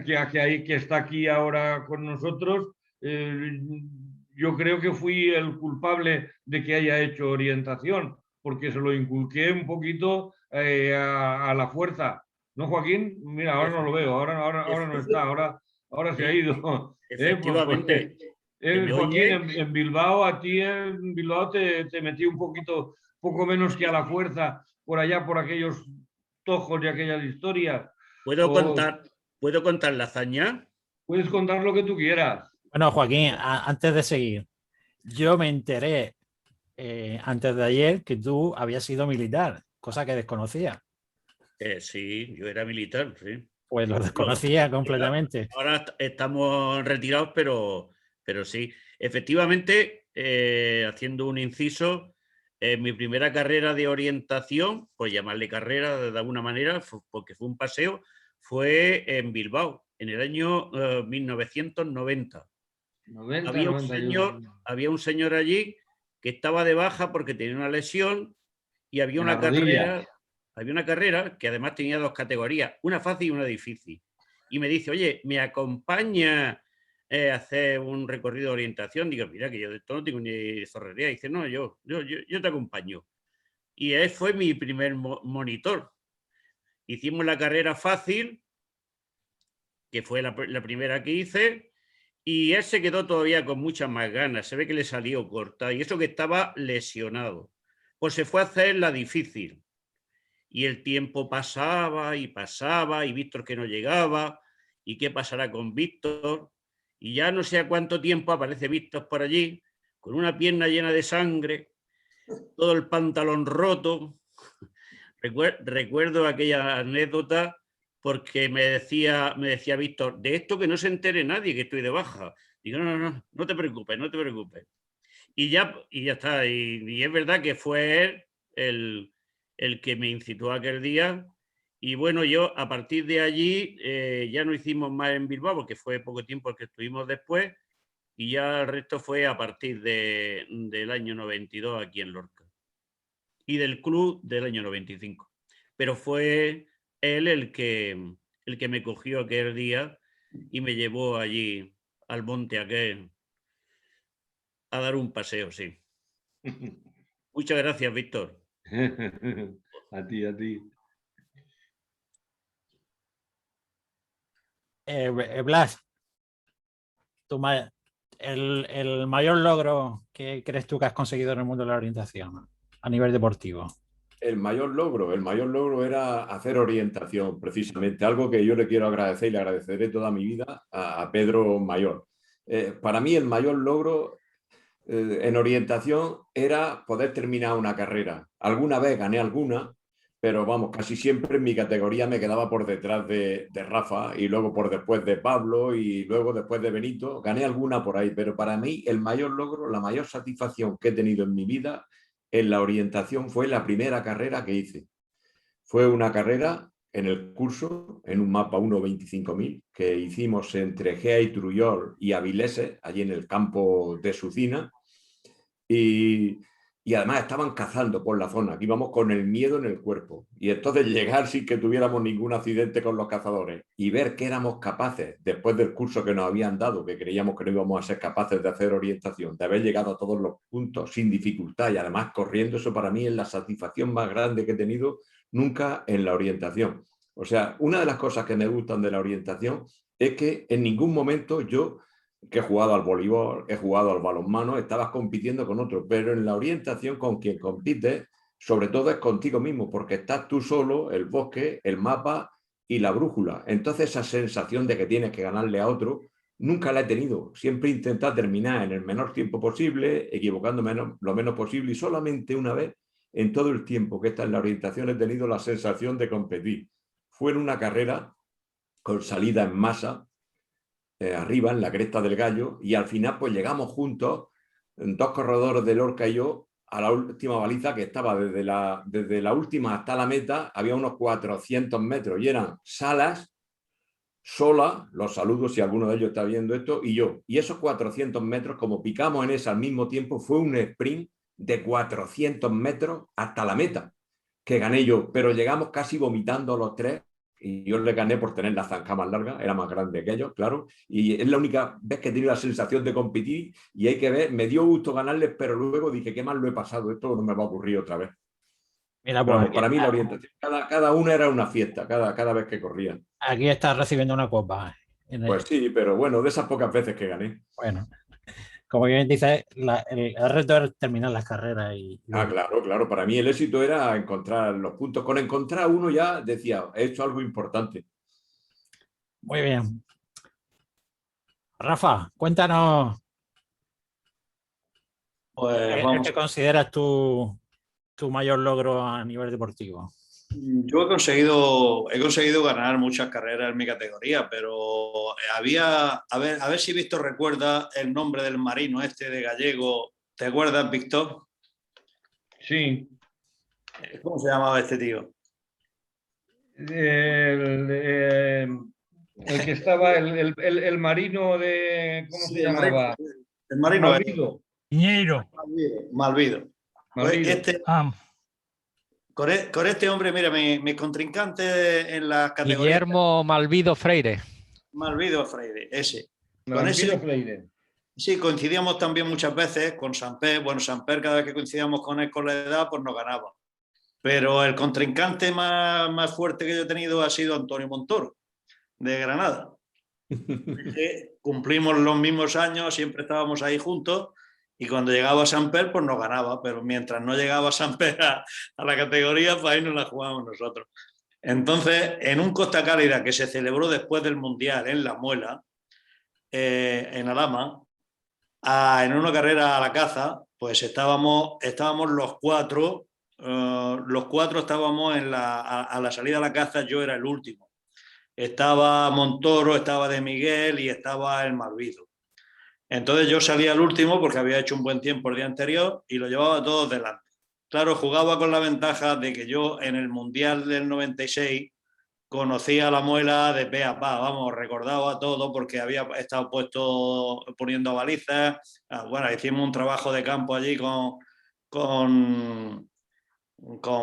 que está aquí ahora con nosotros, yo creo que fui el culpable de que haya hecho orientación, porque se lo inculqué un poquito a la fuerza. ¿No, Joaquín? Mira, ahora no lo veo, ahora no está, ahora se ha ido. Efectivamente. Joaquín, en Bilbao, a ti en Bilbao te metí un poco menos que a la fuerza, por allá, por aquellos tojos y aquellas historias. ¿Puedo contar la hazaña? Puedes contar lo que tú quieras. Bueno, Joaquín, antes de seguir, yo me enteré antes de ayer que tú habías sido militar, cosa que desconocía. Sí, yo era militar, sí. Pues lo desconocía completamente. Ahora estamos retirados, pero sí. Efectivamente, haciendo un inciso, mi primera carrera de orientación, por llamarle carrera de alguna manera, porque fue un paseo, fue en Bilbao, en el año 1990. Había un señor allí que estaba de baja porque tenía una lesión y había una carrera que además tenía dos categorías, una fácil y una difícil. Y me dice, oye, ¿me acompaña a hacer un recorrido de orientación? Digo, mira, que yo de esto no tengo ni zorrería. Y dice, no, yo te acompaño. Y él fue mi primer monitor. Hicimos la carrera fácil, que fue la primera que hice, y él se quedó todavía con muchas más ganas. Se ve que le salió corta, y eso que estaba lesionado. Pues se fue a hacer la difícil. Y el tiempo pasaba, y Víctor que no llegaba, y qué pasará con Víctor. Y ya no sé a cuánto tiempo aparece Víctor por allí, con una pierna llena de sangre, todo el pantalón roto, Recuerdo aquella anécdota porque me decía Víctor, de esto que no se entere nadie que estoy de baja. Digo, no te preocupes, no te preocupes. Y ya está. Y es verdad que fue él el que me incitó aquel día. Y bueno, yo a partir de allí ya no hicimos más en Bilbao, porque fue poco tiempo el que estuvimos después. Y ya el resto fue a partir del año 92 aquí en Lorca. Y del club del año 95. Pero fue él el que me cogió aquel día y me llevó allí al monte aquel a dar un paseo, sí. Muchas gracias, Víctor. A ti, a ti. Blas, el mayor logro que crees tú que has conseguido en el mundo de la orientación a nivel deportivo. El mayor logro era hacer orientación, precisamente, algo que yo le quiero agradecer y le agradeceré toda mi vida a Pedro Mayor. Para mí el mayor logro en orientación era poder terminar una carrera. Alguna vez gané alguna, pero vamos, casi siempre en mi categoría me quedaba por detrás de Rafa y luego por después de Pablo y luego después de Benito. Gané alguna por ahí, pero para mí el mayor logro, la mayor satisfacción que he tenido en mi vida en la orientación fue la primera carrera que hice. Fue una carrera en el curso, en un mapa 1.25.000, que hicimos entre Gea y Trujol y Avilés, allí en el campo de Sucina. Y además estaban cazando por la zona, que íbamos con el miedo en el cuerpo. Y entonces llegar sin que tuviéramos ningún accidente con los cazadores y ver que éramos capaces, después del curso que nos habían dado, que creíamos que no íbamos a ser capaces de hacer orientación, de haber llegado a todos los puntos sin dificultad y además corriendo, eso para mí es la satisfacción más grande que he tenido nunca en la orientación. O sea, una de las cosas que me gustan de la orientación es que en ningún momento yo, que he jugado al voleibol, he jugado al balonmano, estabas compitiendo con otro, pero en la orientación con quien compites, sobre todo es contigo mismo, porque estás tú solo, el bosque, el mapa y la brújula. Entonces esa sensación de que tienes que ganarle a otro, nunca la he tenido. Siempre intento terminar en el menor tiempo posible, equivocándome lo menos posible, y solamente una vez en todo el tiempo que está en la orientación he tenido la sensación de competir. Fue en una carrera con salida en masa, arriba en la cresta del Gallo, y al final pues llegamos juntos, dos corredores de Lorca y yo, a la última baliza, que estaba desde la última hasta la meta, había unos 400 metros y eran Salas, Sola, los saludos si alguno de ellos está viendo esto, y yo. Y esos 400 metros, como picamos en esa al mismo tiempo, fue un sprint de 400 metros hasta la meta, que gané yo, pero llegamos casi vomitando los tres. Y yo le gané por tener la zanca más larga, era más grande que ellos, claro, y es la única vez que he tenido la sensación de competir, y hay que ver, me dio gusto ganarles, pero luego dije, qué mal lo he pasado, esto no me va a ocurrir otra vez. Mira, pues, vamos, para mí la orientación, cada una era una fiesta, cada vez que corrían. Aquí estás recibiendo una copa. Pues sí, pero bueno, de esas pocas veces que gané. Bueno, como bien dices, el reto era terminar las carreras. Claro. Para mí el éxito era encontrar los puntos. Con encontrar uno ya decía, he hecho algo importante. Muy bien. Rafa, cuéntanos. Pues ¿Qué consideras tu mayor logro a nivel deportivo? Yo he conseguido ganar muchas carreras en mi categoría, pero a ver si Víctor recuerda el nombre del marino este de Gallego. ¿Te acuerdas, Víctor? Sí. ¿Cómo se llamaba este tío? El que estaba, el marino de... ¿Cómo se llamaba? El marino. Malvido. Iñeiro. Malvido. Con este hombre, mira, mi contrincante en las categorías... Guillermo Malvido Freire. Malvido Freire, ese. Malvido Freire. Sí, coincidíamos también muchas veces con Samper. Bueno, Samper, cada vez que coincidíamos con él con la edad, pues nos ganaba. Pero el contrincante más fuerte que yo he tenido ha sido Antonio Montoro, de Granada. Cumplimos los mismos años, siempre estábamos ahí juntos, y cuando llegaba Samper, pues nos ganaba, pero mientras no llegaba Samper a la categoría, pues ahí nos la jugábamos nosotros. Entonces, en un Costa Cálida que se celebró después del Mundial en La Muela, en Alhama, en una carrera a la caza, pues estábamos los cuatro los 4 estábamos a la salida de la caza, yo era el último. Estaba Montoro, estaba De Miguel y estaba el Malvido. Entonces yo salía al último porque había hecho un buen tiempo el día anterior y lo llevaba todos delante. Claro, jugaba con la ventaja de que yo en el Mundial del 96 conocía la muela de pe a pa, vamos, recordaba todo porque había estado poniendo balizas. Bueno, hicimos un trabajo de campo allí con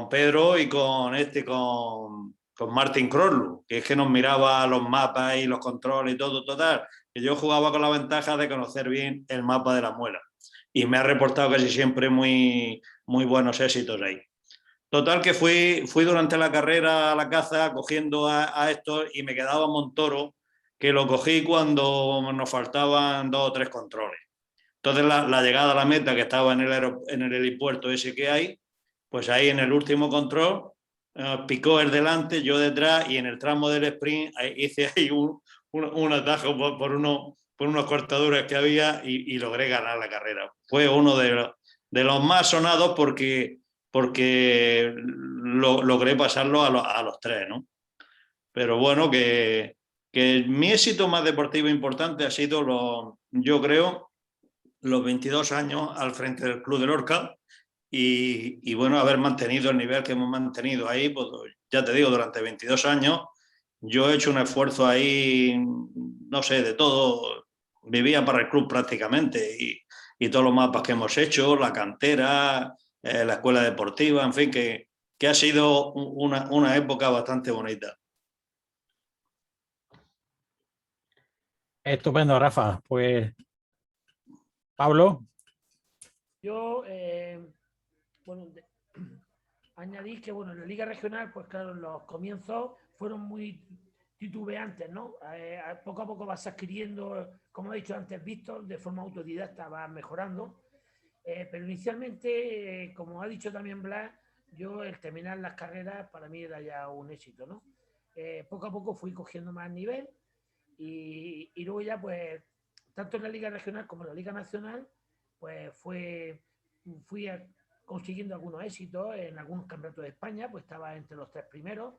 Pedro y con Martin Croslu, que es que nos miraba los mapas y los controles y todo, total. Que yo jugaba con la ventaja de conocer bien el mapa de la muela. Y me ha reportado casi siempre muy buenos éxitos ahí. Total que fui durante la carrera a la caza cogiendo a estos y me quedaba Montoro, que lo cogí cuando nos faltaban 2 o 3 controles. Entonces la llegada a la meta, que estaba en el helipuerto ese que hay, pues ahí en el último control picó el delante, yo detrás, y en el tramo del sprint hice ahí un atajo por unos cortaduras que había y logré ganar la carrera. Fue uno de los más sonados porque logré pasarlo a los 3, ¿no? Pero bueno, que mi éxito más deportivo importante ha sido, yo creo, los 22 años al frente del Club de Lorca y bueno, haber mantenido el nivel que hemos mantenido ahí, pues ya te digo, durante 22 años yo he hecho un esfuerzo ahí, no sé, de todo, vivía para el club prácticamente y todos los mapas que hemos hecho, la cantera, la escuela deportiva, en fin, que ha sido una época bastante bonita. Estupendo, Rafa. Pues, Pablo. Yo, bueno, añadí que, bueno, en la Liga Regional, pues claro, los comienzos fueron muy titubeantes, ¿no? Poco a poco vas adquiriendo, como he dicho antes, Víctor, de forma autodidacta vas mejorando. Pero inicialmente, como ha dicho también Blas, yo el terminar las carreras para mí era ya un éxito, ¿no? Poco a poco fui cogiendo más nivel y luego ya, pues, tanto en la Liga Regional como en la Liga Nacional, pues fui consiguiendo algunos éxitos en algunos campeonatos de España, pues estaba entre los 3 primeros,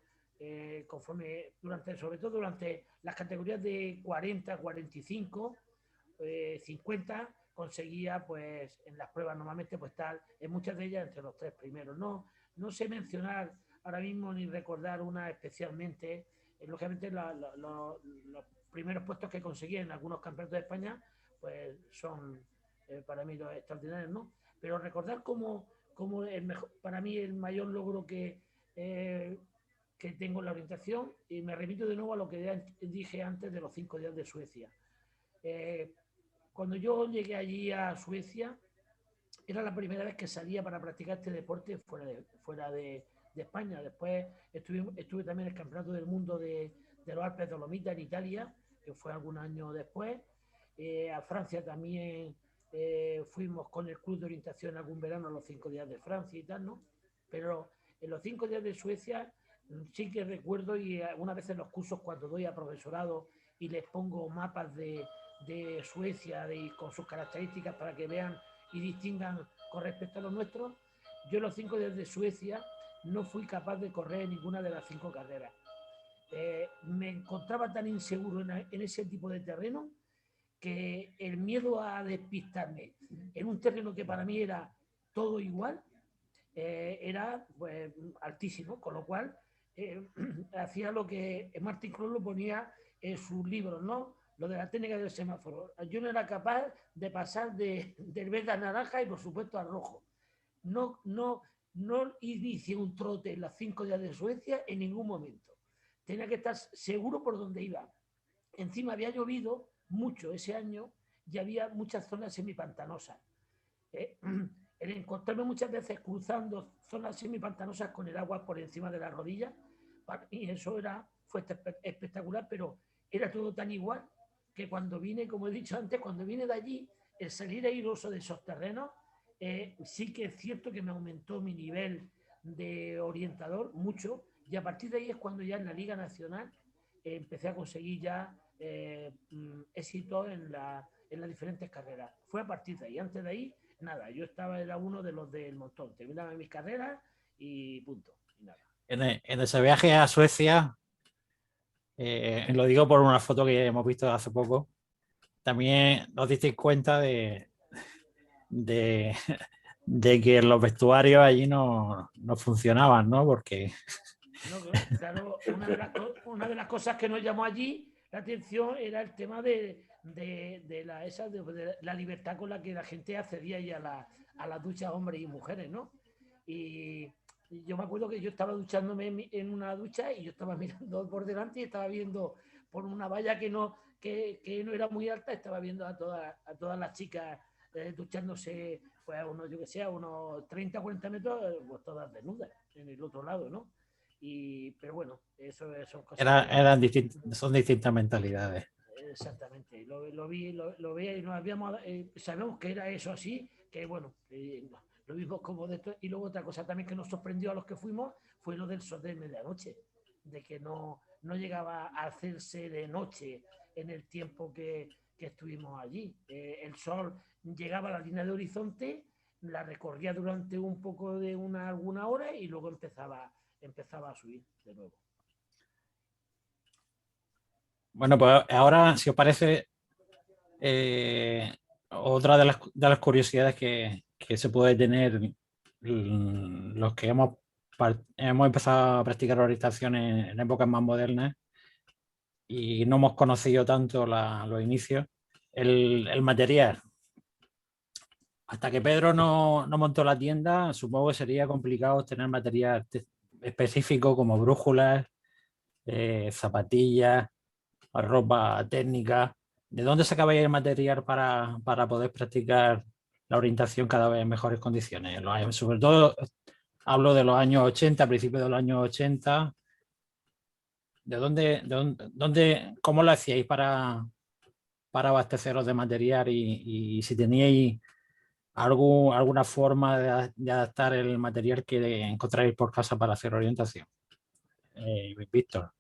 sobre todo durante las categorías de 40, 45, 50, conseguía, pues, en las pruebas normalmente, pues estar en muchas de ellas entre los 3 primeros. No sé mencionar ahora mismo ni recordar una especialmente. Lógicamente los primeros puestos que conseguí en algunos campeonatos de España, pues son para mí los extraordinarios, ¿no? Pero recordar como para mí el mayor logro que tengo en la orientación, y me remito de nuevo a lo que ya dije antes de los 5 días de Suecia. Cuando yo llegué allí a Suecia, era la primera vez que salía para practicar este deporte fuera de España. Después estuve también en el Campeonato del Mundo de los Alpes Dolomitas en Italia, que fue algún año después. A Francia también fuimos con el club de orientación algún verano a los 5 días de Francia y tal, ¿no? Pero en los 5 días de Suecia sí que recuerdo, y algunas veces en los cursos cuando doy a profesorado y les pongo mapas de Suecia con sus características para que vean y distingan con respecto a los nuestros, yo en los 5 días de Suecia no fui capaz de correr ninguna de las 5 carreras. Me encontraba tan inseguro en ese tipo de terreno que el miedo a despistarme en un terreno que para mí era todo igual era, pues, altísimo, con lo cual hacía lo que Martin Croslu ponía en sus libros, ¿no? Lo de la técnica del semáforo. Yo no era capaz de pasar del verde a naranja y, por supuesto, al rojo. No inicié un trote en las 5 días de Suecia en ningún momento. Tenía que estar seguro por donde iba. Encima había llovido mucho ese año y había muchas zonas semipantanosas. El encontrarme muchas veces cruzando zonas semipantanosas con el agua por encima de las rodillas, y eso fue espectacular, pero era todo tan igual que cuando vine, como he dicho antes, cuando vine de allí, el salir airoso de esos terrenos, sí que es cierto que me aumentó mi nivel de orientador mucho, y a partir de ahí es cuando ya en la Liga Nacional empecé a conseguir ya éxito en las diferentes carreras. Fue a partir de ahí. Antes de ahí, nada, yo era uno de los del montón. Terminaba mis carreras y punto. Y nada. En ese viaje a Suecia, lo digo por una foto que hemos visto hace poco, también nos disteis cuenta de que los vestuarios allí no funcionaban, ¿no? Porque... No, claro, una de las cosas que nos llamó allí la atención era el tema de la libertad con la que la gente accedía ahí a las duchas, hombres y mujeres, ¿no? Y yo me acuerdo que yo estaba duchándome en una ducha y yo estaba mirando por delante y estaba viendo por una valla que no era muy alta, estaba viendo a todas las chicas duchándose, pues yo que sé, a unos 30 o 40 metros, pues todas desnudas en el otro lado, ¿no? Pero bueno, eso son cosas. Son distintas mentalidades. Exactamente, lo vi y nos sabemos que era eso así, que bueno, lo vimos como de esto. Y luego otra cosa también que nos sorprendió a los que fuimos fue lo del sol de medianoche, de que no llegaba a hacerse de noche en el tiempo que estuvimos allí. El sol llegaba a la línea de horizonte, la recorría durante un poco de alguna hora y luego empezaba a subir de nuevo. Bueno, pues ahora, si os parece, otra de las curiosidades que se puede tener los que hemos empezado a practicar orientación en épocas más modernas y no hemos conocido tanto los inicios, el material. Hasta que Pedro no montó la tienda, supongo que sería complicado tener material específico como brújulas, zapatillas, ropa técnica. ¿De dónde sacabais el material para poder practicar la orientación cada vez en mejores condiciones? Sobre todo hablo de los años 80, principios de los años 80. ¿De dónde cómo lo hacíais para abasteceros de material y si teníais alguna forma de adaptar el material que encontráis por casa para hacer orientación? Víctor.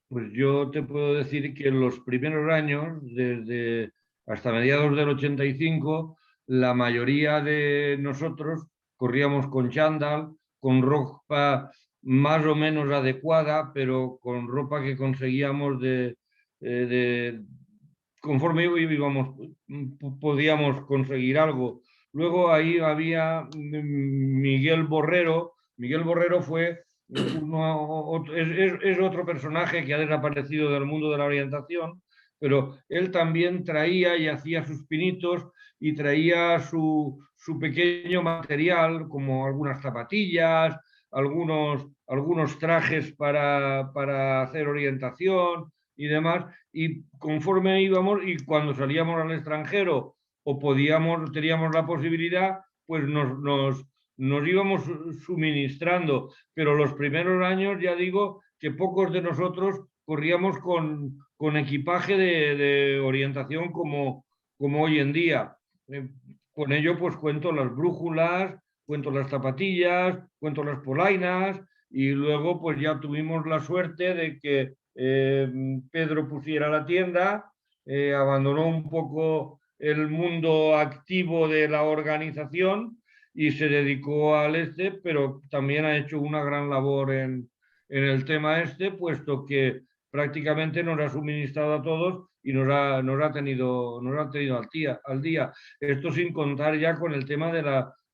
Pues yo te puedo decir que en los primeros años, desde hasta mediados del 85, la mayoría de nosotros corríamos con chándal, con ropa más o menos adecuada, pero con ropa que conseguíamos conforme íbamos, podíamos conseguir algo. Luego ahí había Miguel Borrero. Miguel Borrero fue es otro personaje que ha desaparecido del mundo de la orientación, pero él también traía y hacía sus pinitos y traía su pequeño material, como algunas zapatillas, algunos trajes para hacer orientación y demás. Y conforme íbamos y cuando salíamos al extranjero o teníamos la posibilidad, pues nos íbamos suministrando, pero los primeros años ya digo que pocos de nosotros corríamos con equipaje de orientación como hoy en día. Con ello pues cuento las brújulas, cuento las zapatillas, cuento las polainas y luego pues ya tuvimos la suerte de que Pedro pusiera la tienda, abandonó un poco el mundo activo de la organización y se dedicó al pero también ha hecho una gran labor en el tema puesto que prácticamente nos ha suministrado a todos y nos ha tenido al día. Esto sin contar ya con el tema de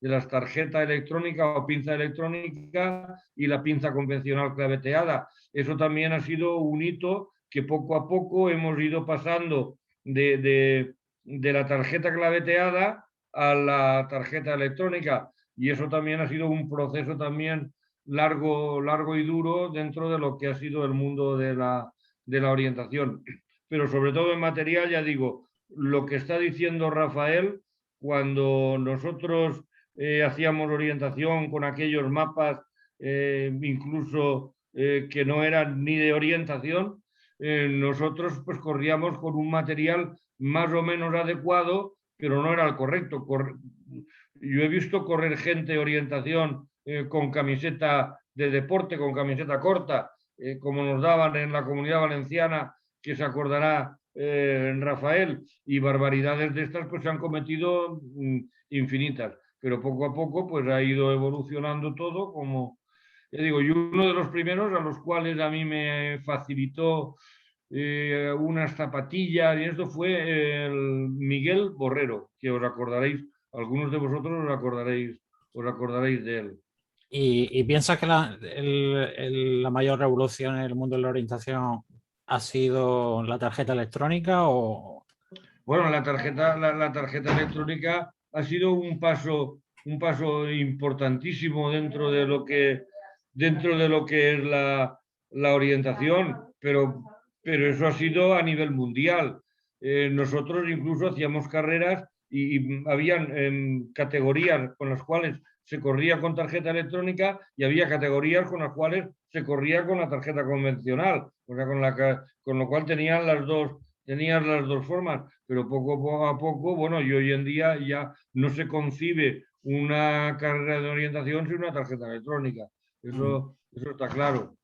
las tarjetas electrónicas o pinza electrónica y la pinza convencional claveteada. Eso también ha sido un hito que poco a poco hemos ido pasando de la tarjeta claveteada a la tarjeta electrónica, y eso también ha sido un proceso también largo y duro dentro de lo que ha sido el mundo de la orientación. Pero sobre todo en material, ya digo, lo que está diciendo Rafael, cuando nosotros hacíamos orientación con aquellos mapas, incluso que no eran ni de orientación, nosotros pues corríamos con un material más o menos adecuado, pero no era el correcto. Yo he visto correr gente orientación con camiseta de deporte, con camiseta corta, como nos daban en la Comunidad Valenciana, que se acordará Rafael, y barbaridades de estas pues se han cometido infinitas, pero poco a poco pues ha ido evolucionando todo, como ya digo, y uno de los primeros a los cuales a mí me facilitó unas zapatillas y esto fue el Miguel Borrero, que os acordaréis, algunos de vosotros os acordaréis de él. ¿Y piensas que la mayor revolución en el mundo de la orientación ha sido la tarjeta electrónica o...? Bueno, la tarjeta electrónica ha sido un paso importantísimo dentro de lo que es la orientación, pero eso ha sido a nivel mundial. Nosotros incluso hacíamos carreras y habían categorías con las cuales se corría con tarjeta electrónica y había categorías con las cuales se corría con la tarjeta convencional, o sea, con lo cual tenían las dos formas, pero poco a poco, bueno, y hoy en día ya no se concibe una carrera de orientación sin una tarjeta electrónica. Eso está claro.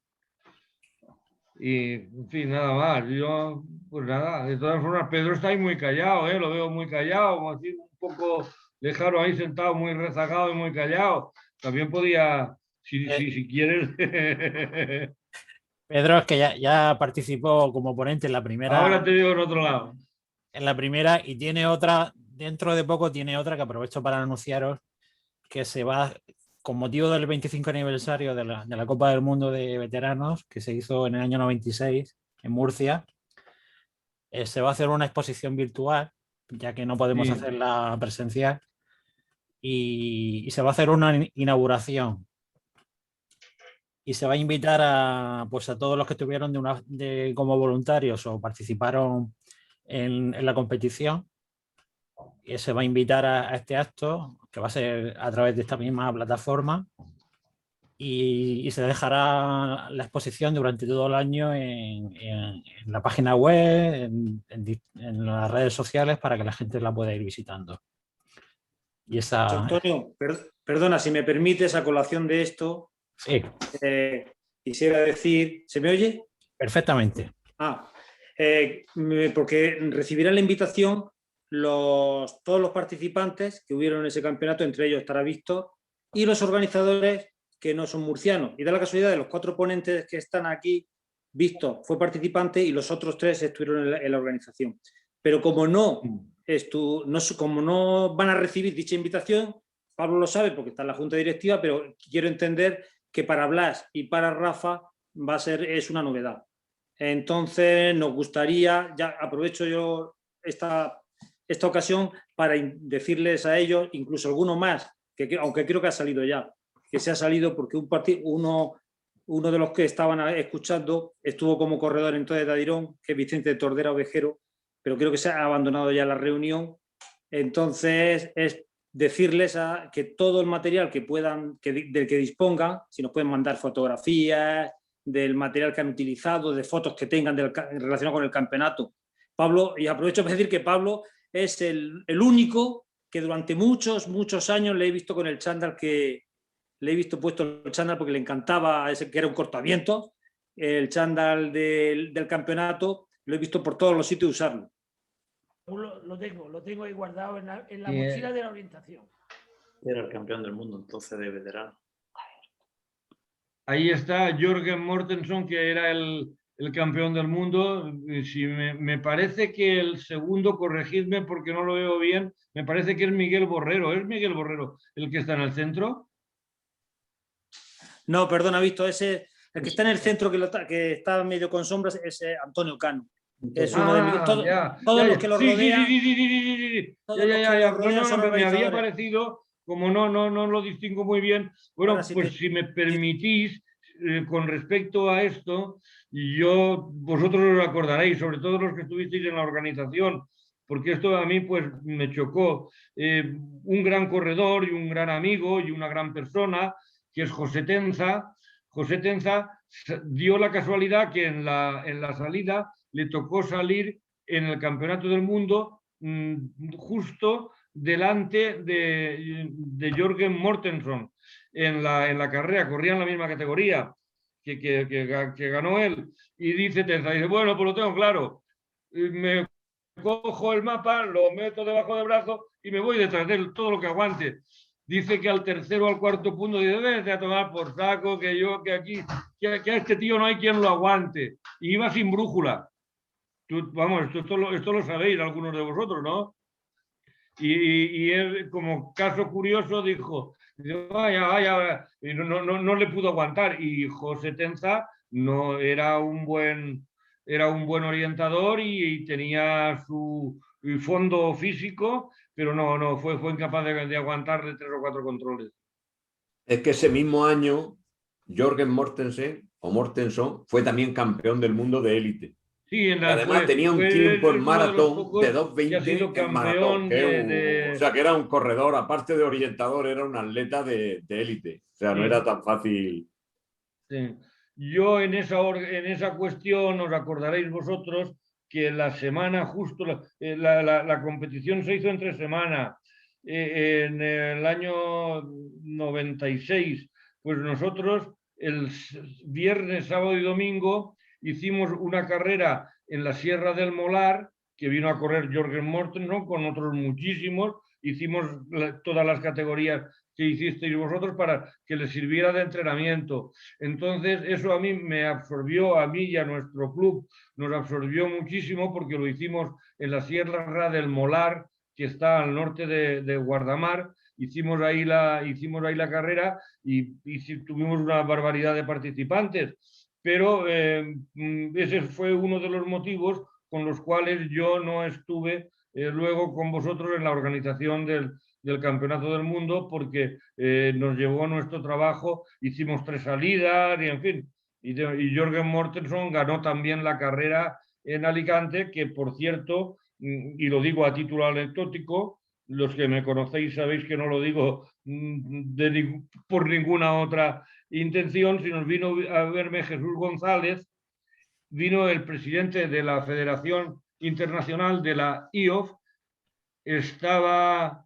Y, en fin, nada más. Yo, pues nada, de todas formas, Pedro está ahí muy callado, lo veo muy callado, así un poco lejano ahí sentado, muy rezagado y muy callado. También podía, si quieres... Pedro es que ya participó como ponente en la primera. Ahora te digo en otro lado. En la primera, y tiene otra, dentro de poco tiene otra que aprovecho para anunciaros, que se va, con motivo del 25 aniversario de la Copa del Mundo de Veteranos, que se hizo en el año 96 en Murcia, se va a hacer una exposición virtual, ya que no podemos hacerla presencial, y se va a hacer una inauguración. Y se va a invitar a todos los que estuvieron como voluntarios o participaron en la competición. Y se va a invitar a este acto, que va a ser a través de esta misma plataforma, y se dejará la exposición durante todo el año en la página web, en las redes sociales, para que la gente la pueda ir visitando. Y Antonio, perdona, si me permites, a colación de esto, sí. Quisiera decir, ¿se me oye? Perfectamente. Porque recibirán la invitación todos los participantes que hubieron en ese campeonato, entre ellos estará Víctor, y los organizadores que no son murcianos. Y da la casualidad de los 4 ponentes que están aquí, Víctor fue participante y los otros 3 estuvieron en la organización. Pero como no van a recibir dicha invitación, Pablo lo sabe porque está en la junta directiva, pero quiero entender que para Blas y para Rafa es una novedad. Entonces nos gustaría, ya aprovecho yo esta ocasión para decirles a ellos, incluso alguno más, aunque creo que ha salido ya, que se ha salido porque uno de los que estaban escuchando estuvo como corredor entonces de Adirón, que es Vicente Tordera Ovejero, pero creo que se ha abandonado ya la reunión. Entonces es decirles que todo el material del que dispongan, si nos pueden mandar fotografías del material que han utilizado, de fotos que tengan relacionado con el campeonato. Pablo, y aprovecho para decir que Pablo es el único que durante muchos años le he visto con el chándal, que le he visto puesto el chándal porque le encantaba, que era un cortavientos, el chándal del campeonato, lo he visto por todos los sitios usarlo. Lo tengo ahí guardado en la mochila de la orientación. Era el campeón del mundo entonces de veterano. Ahí está Jørgen Mortensen, que era el campeón del mundo. Si me parece que el segundo, corregidme porque no lo veo bien, me parece que es Miguel Borrero. ¿Es Miguel Borrero el que está en el centro? No, perdona, Víctor, el que está en el centro, que está medio con sombras, es Antonio Cano. Es uno de todos los que lo rodean. Sí. Me había parecido, como no lo distingo muy bien. Bueno, pues si me permitís, con respecto a esto, vosotros os acordaréis, sobre todo los que estuvisteis en la organización, porque esto a mí pues me chocó. Un gran corredor y un gran amigo y una gran persona, que es José Tenza. José Tenza dio la casualidad que en la salida le tocó salir en el Campeonato del Mundo justo delante de Jørgen Mortensen en la carrera, corría en la misma categoría que ganó él. Y dice Tenza, bueno, pues lo tengo claro, me cojo el mapa, lo meto debajo del brazo y me voy detrás de él todo lo que aguante. Dice que al tercero o al cuarto punto dice, vete a tomar por saco, que yo, que aquí, que a este tío no hay quien lo aguante. Y iba sin brújula. Vamos, esto lo sabéis algunos de vosotros, ¿no? Y él, como caso curioso, dijo, vaya, y no le pudo aguantar. Y José Tenza no era un buen orientador y tenía su fondo físico, pero no fue incapaz de aguantarle 3 o 4 controles. Es que ese mismo año, Jørgen Mortensen fue también campeón del mundo de élite. Sí, además tenía un tiempo en maratón de 2:20 en maratón. O sea, que era un corredor, aparte de orientador, era un atleta de élite. O sea, no era tan fácil. Sí. Yo en esa cuestión os acordaréis vosotros que la semana justo, la competición se hizo entre semana. En el año 96, pues nosotros el viernes, sábado y domingo hicimos una carrera en la Sierra del Molar, que vino a correr Jørgen Mortensen con otros muchísimos. Hicimos todas las categorías que hicisteis vosotros para que les sirviera de entrenamiento. Entonces, eso a mí me absorbió, a mí y a nuestro club, nos absorbió muchísimo porque lo hicimos en la Sierra del Molar, que está al norte de Guardamar. Hicimos ahí la carrera y tuvimos una barbaridad de participantes. Pero ese fue uno de los motivos con los cuales yo no estuve luego con vosotros en la organización del Campeonato del Mundo, porque nos llevó nuestro trabajo, hicimos 3 salidas y en fin. Y Jørgen Mortensen ganó también la carrera en Alicante, que por cierto, y lo digo a título anecdótico, los que me conocéis sabéis que no lo digo por ninguna otra intención, sino vino a verme Jesús González, vino el presidente de la Federación Internacional de la IOF, estaba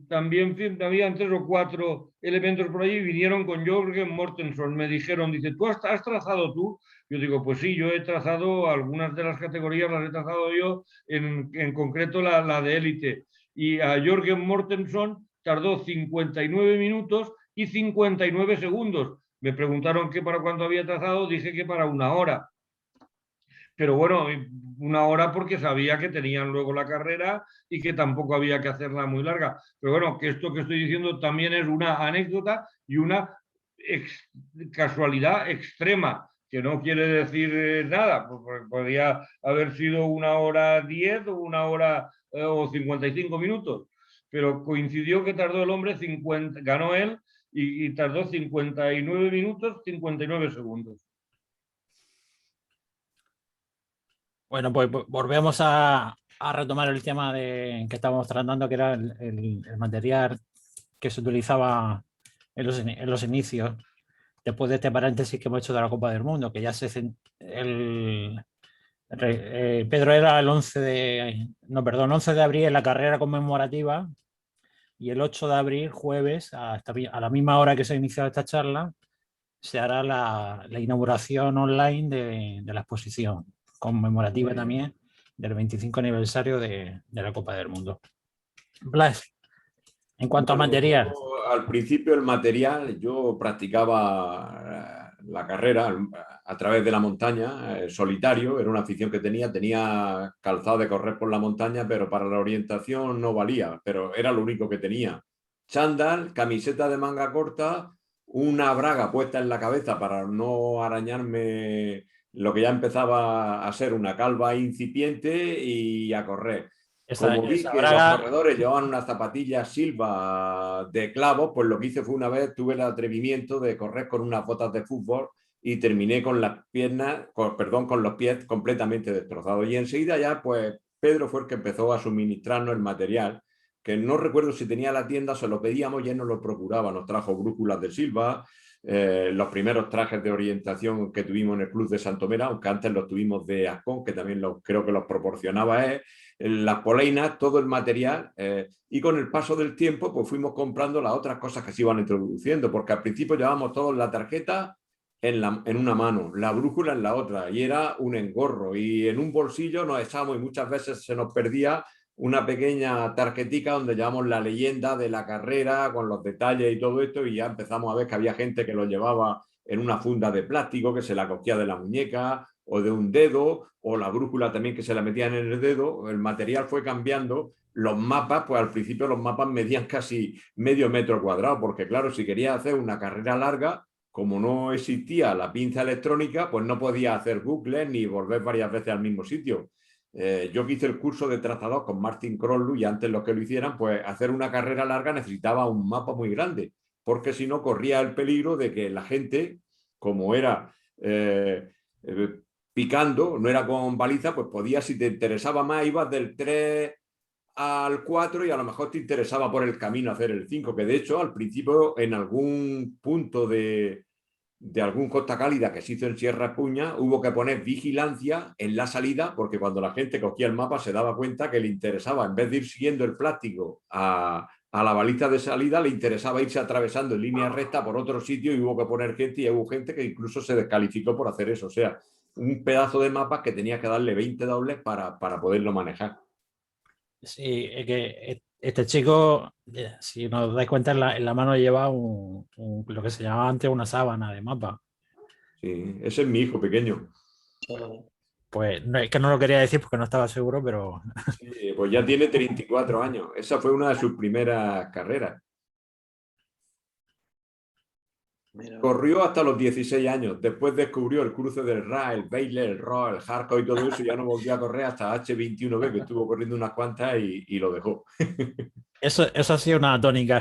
también, habían 3 o 4 elementos por allí, vinieron con Jørgen Mortensen, me dijeron, dice, ¿tú has trazado tú? Yo digo, pues sí, yo he trazado algunas de las categorías, las he trazado yo, en concreto la de élite. Y a Jørgen Mortensen tardó 59 minutos y 59 segundos. Me preguntaron que para cuánto había trazado, dije que para 1 hora. Pero bueno, 1 hora porque sabía que tenían luego la carrera y que tampoco había que hacerla muy larga. Pero bueno, que esto que estoy diciendo también es una anécdota y una casualidad extrema, que no quiere decir nada, porque podría haber sido 1 hora 10 o 1 hora o 55 minutos. Pero coincidió que tardó el hombre 50, ganó él y tardó 59 minutos, 59 segundos. Bueno, pues volvemos a retomar el tema que estábamos tratando, que era el material que se utilizaba en los inicios, después de este paréntesis que hemos hecho de la Copa del Mundo, que ya Pedro era el 11 de abril en la carrera conmemorativa, y el 8 de abril, jueves, a la misma hora que se ha iniciado esta charla, se hará la inauguración online de la exposición conmemorativa también del 25 aniversario de la Copa del Mundo. Blas, en cuanto a material. Al principio el material, yo practicaba la carrera a través de la montaña, solitario, era una afición que tenía calzado de correr por la montaña, pero para la orientación no valía, pero era lo único que tenía. Chándal, camiseta de manga corta, una braga puesta en la cabeza para no arañarme lo que ya empezaba a ser una calva incipiente, y a correr. Como vi que los corredores llevaban unas zapatillas Silva de clavos, pues lo que hice fue, una vez tuve el atrevimiento de correr con unas botas de fútbol y terminé con las piernas, con los pies completamente destrozados. Y enseguida ya, pues Pedro fue el que empezó a suministrarnos el material, que no recuerdo si tenía la tienda, se lo pedíamos y él nos lo procuraba. Nos trajo brújulas de Silva, los primeros trajes de orientación que tuvimos en el Club de Santomera, aunque antes los tuvimos de Ascón, que también creo que los proporcionaba él, las polainas, todo el material, y con el paso del tiempo pues fuimos comprando las otras cosas que se iban introduciendo, porque al principio llevábamos todos la tarjeta en una mano, la brújula en la otra, y era un engorro. Y en un bolsillo nos echábamos y muchas veces se nos perdía una pequeña tarjetica donde llevamos la leyenda de la carrera con los detalles y todo esto, y ya empezamos a ver que había gente que lo llevaba en una funda de plástico que se la cogía de la muñeca o de un dedo, o la brújula también que se la metían en el dedo. El material fue cambiando. Los mapas, pues al principio los mapas medían casi medio metro cuadrado, porque claro, si querías hacer una carrera larga, como no existía la pinza electrónica, pues no podía hacer bucles ni volver varias veces al mismo sitio. Yo que hice el curso de trazador con Martin Cronlund, y antes los que lo hicieran, pues hacer una carrera larga necesitaba un mapa muy grande, porque si no corría el peligro de que la gente, como era picando, no era con baliza, pues podía, si te interesaba más, ibas del 3 al 4 y a lo mejor te interesaba por el camino hacer el 5, que de hecho al principio en algún punto de algún Costa Cálida que se hizo en Sierra Espuña, hubo que poner vigilancia en la salida, porque cuando la gente cogía el mapa se daba cuenta que le interesaba, en vez de ir siguiendo el plástico a la baliza de salida, le interesaba irse atravesando en línea recta por otro sitio, y hubo que poner gente, y hubo gente que incluso se descalificó por hacer eso. O sea, un pedazo de mapa que tenía que darle 20 dobles para poderlo manejar. Sí, es que este chico, si nos dais cuenta, en la mano lleva lo que se llamaba antes una sábana de mapa. Sí, ese es mi hijo pequeño. Pues no, es que no lo quería decir porque no estaba seguro, pero... Sí, pues ya tiene 34 años. Esa fue una de sus primeras carreras. Mira. Corrió hasta los 16 años. Después descubrió el cruce del RA, el Baylor, el RO, el Hardcore y todo eso. Y ya no volvió a correr hasta H21B, que estuvo corriendo unas cuantas y lo dejó. Eso ha sido una tónica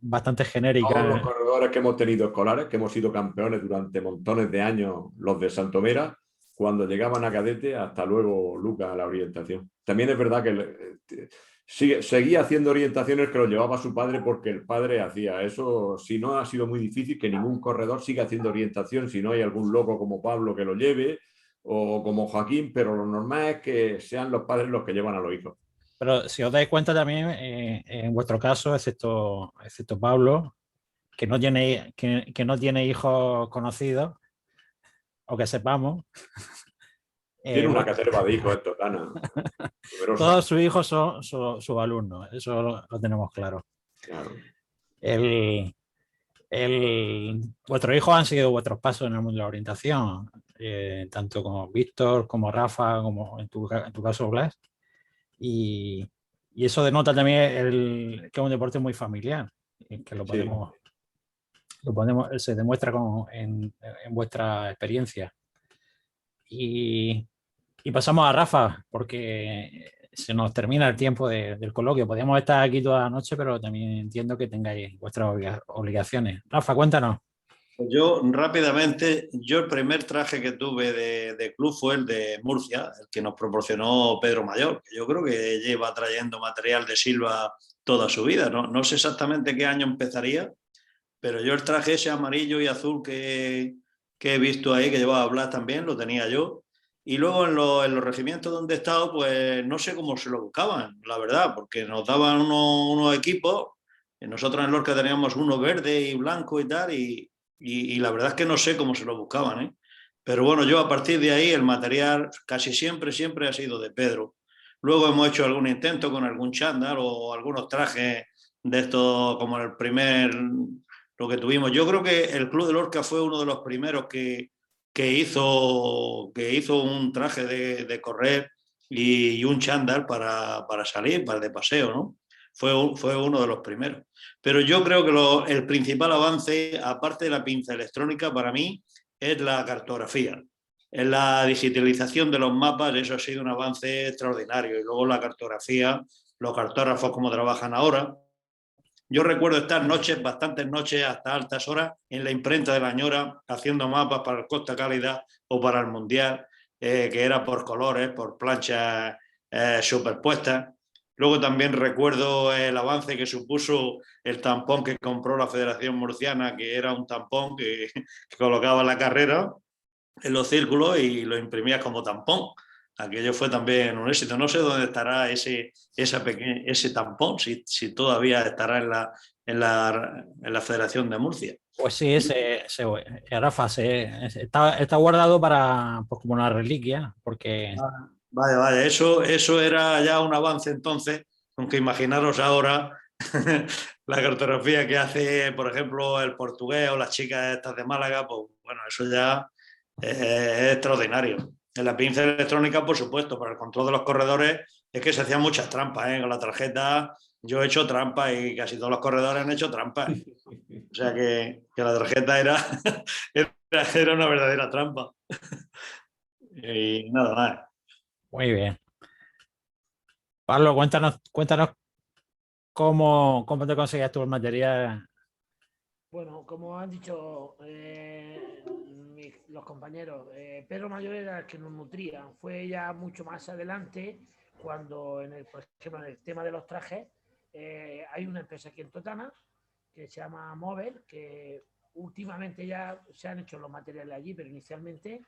bastante genérica. Todos los corredores que hemos tenido escolares, que hemos sido campeones durante montones de años, los de Santomera, cuando llegaban a cadete, hasta luego Lucas a la orientación. También es verdad que seguía haciendo orientaciones que lo llevaba su padre, porque el padre hacía eso. Si no, ha sido muy difícil que ningún corredor siga haciendo orientación, si no hay algún loco como Pablo que lo lleve, o como Joaquín, pero lo normal es que sean los padres los que llevan a los hijos. Pero si os dais cuenta también, en vuestro caso, excepto Pablo, que no tiene hijos conocidos, o que sepamos. Tiene una caterva de hijos esto, Ana. Todos sus hijos son sus alumnos, eso lo tenemos claro. Claro. Vuestros hijos han seguido vuestros pasos en el mundo de la orientación, tanto como Víctor, como Rafa, como en tu caso Blas. Y eso denota también que es un deporte muy familiar, que se demuestra en vuestra experiencia. Y pasamos a Rafa, porque se nos termina el tiempo del coloquio. Podríamos estar aquí toda la noche, pero también entiendo que tengáis vuestras obligaciones. Rafa, cuéntanos. Yo rápidamente, el primer traje que tuve de club fue el de Murcia, el que nos proporcionó Pedro Mayor, que yo creo que lleva trayendo material de Silva toda su vida. No sé exactamente qué año empezaría, pero yo el traje ese amarillo y azul que he visto ahí, que llevaba Blas también, lo tenía yo. Y luego en los regimientos donde he estado, pues no sé cómo se lo buscaban, la verdad, porque nos daban unos equipos, y nosotros en Lorca teníamos uno verde y blanco y tal, y la verdad es que no sé cómo se lo buscaban, ¿eh? Pero bueno, yo a partir de ahí el material casi siempre ha sido de Pedro. Luego hemos hecho algún intento con algún chándal o algunos trajes de estos, como el primer, lo que tuvimos. Yo creo que el Club de Lorca fue uno de los primeros que hizo un traje de correr y un chándal para salir, para de paseo, ¿no? Fue uno de los primeros. Pero yo creo que el principal avance, aparte de la pinza electrónica, para mí, es la cartografía. En la digitalización de los mapas, eso ha sido un avance extraordinario. Y luego la cartografía, los cartógrafos como trabajan ahora. Yo recuerdo estar bastantes noches, hasta altas horas, en la imprenta de La Ñora, haciendo mapas para el Costa Cálida o para el Mundial, que era por colores, por planchas superpuestas. Luego también recuerdo el avance que supuso el tampón que compró la Federación Murciana, que era un tampón que colocaba en la carrera, en los círculos, y lo imprimías como tampón. aquello fue también un éxito. No sé dónde estará ese tampón, si todavía estará en la Federación de Murcia. Pues sí, Rafa, está guardado para, pues, como una reliquia, porque... Vaya, eso era ya un avance entonces, aunque imaginaros ahora la cartografía que hace, por ejemplo, el portugués o las chicas estas de Málaga, pues bueno, eso ya es extraordinario. En la pinza electrónica, por supuesto, para el control de los corredores es que se hacían muchas trampas, ¿eh? Con la tarjeta yo he hecho trampas y casi todos los corredores han hecho trampas. O sea que la tarjeta era una verdadera trampa. Y nada más. Muy bien. Pablo, cuéntanos cómo te conseguías tú el material. Bueno, como han dicho los compañeros, Pedro Mayor era el que nos nutría. Fue ya mucho más adelante cuando, por ejemplo, en el tema de los trajes, hay una empresa aquí en Totana que se llama Mover, que últimamente ya se han hecho los materiales allí, pero inicialmente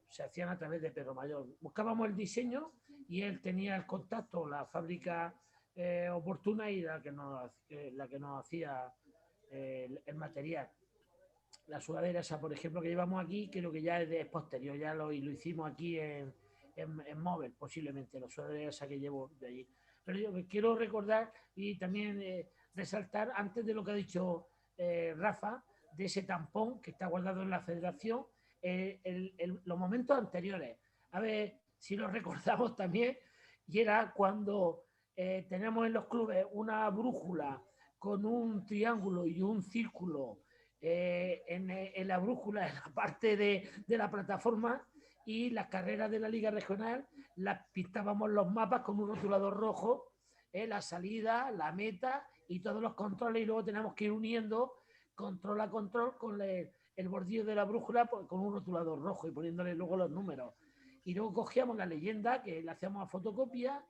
se hacían a través de Pedro Mayor. Buscábamos el diseño y él tenía el contacto, la fábrica oportuna y la que nos hacía el material. La sudadera esa, por ejemplo, que llevamos aquí, creo que ya es posterior, ya lo hicimos aquí en Mover, posiblemente, la sudadera esa que llevo de allí. Pero yo quiero recordar y también resaltar, antes de lo que ha dicho Rafa, de ese tampón que está guardado en la Federación, los momentos anteriores. A ver si lo recordamos también, y era cuando tenemos en los clubes una brújula con un triángulo y un círculo en la brújula, en la parte de la plataforma, y las carreras de la Liga Regional las pintábamos los mapas con un rotulador rojo, la salida, la meta y todos los controles, y luego tenemos que ir uniendo control a control con el bordillo de la brújula con un rotulador rojo y poniéndole luego los números. Y luego cogíamos la leyenda, que la hacíamos a fotocopia,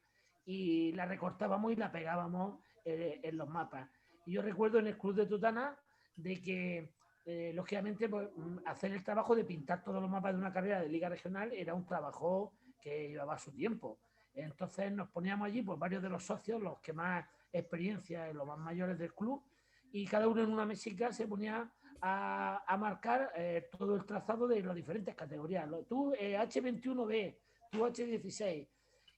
y la recortábamos y la pegábamos en los mapas. Y yo recuerdo en el Club de Totana de que, lógicamente, pues, hacer el trabajo de pintar todos los mapas de una carrera de Liga Regional era un trabajo que llevaba su tiempo. Entonces nos poníamos allí, pues varios de los socios, los que más experiencia, los más mayores del club, y cada uno en una mesica se ponía a marcar todo el trazado de las diferentes categorías. Tú H21B, tú H16,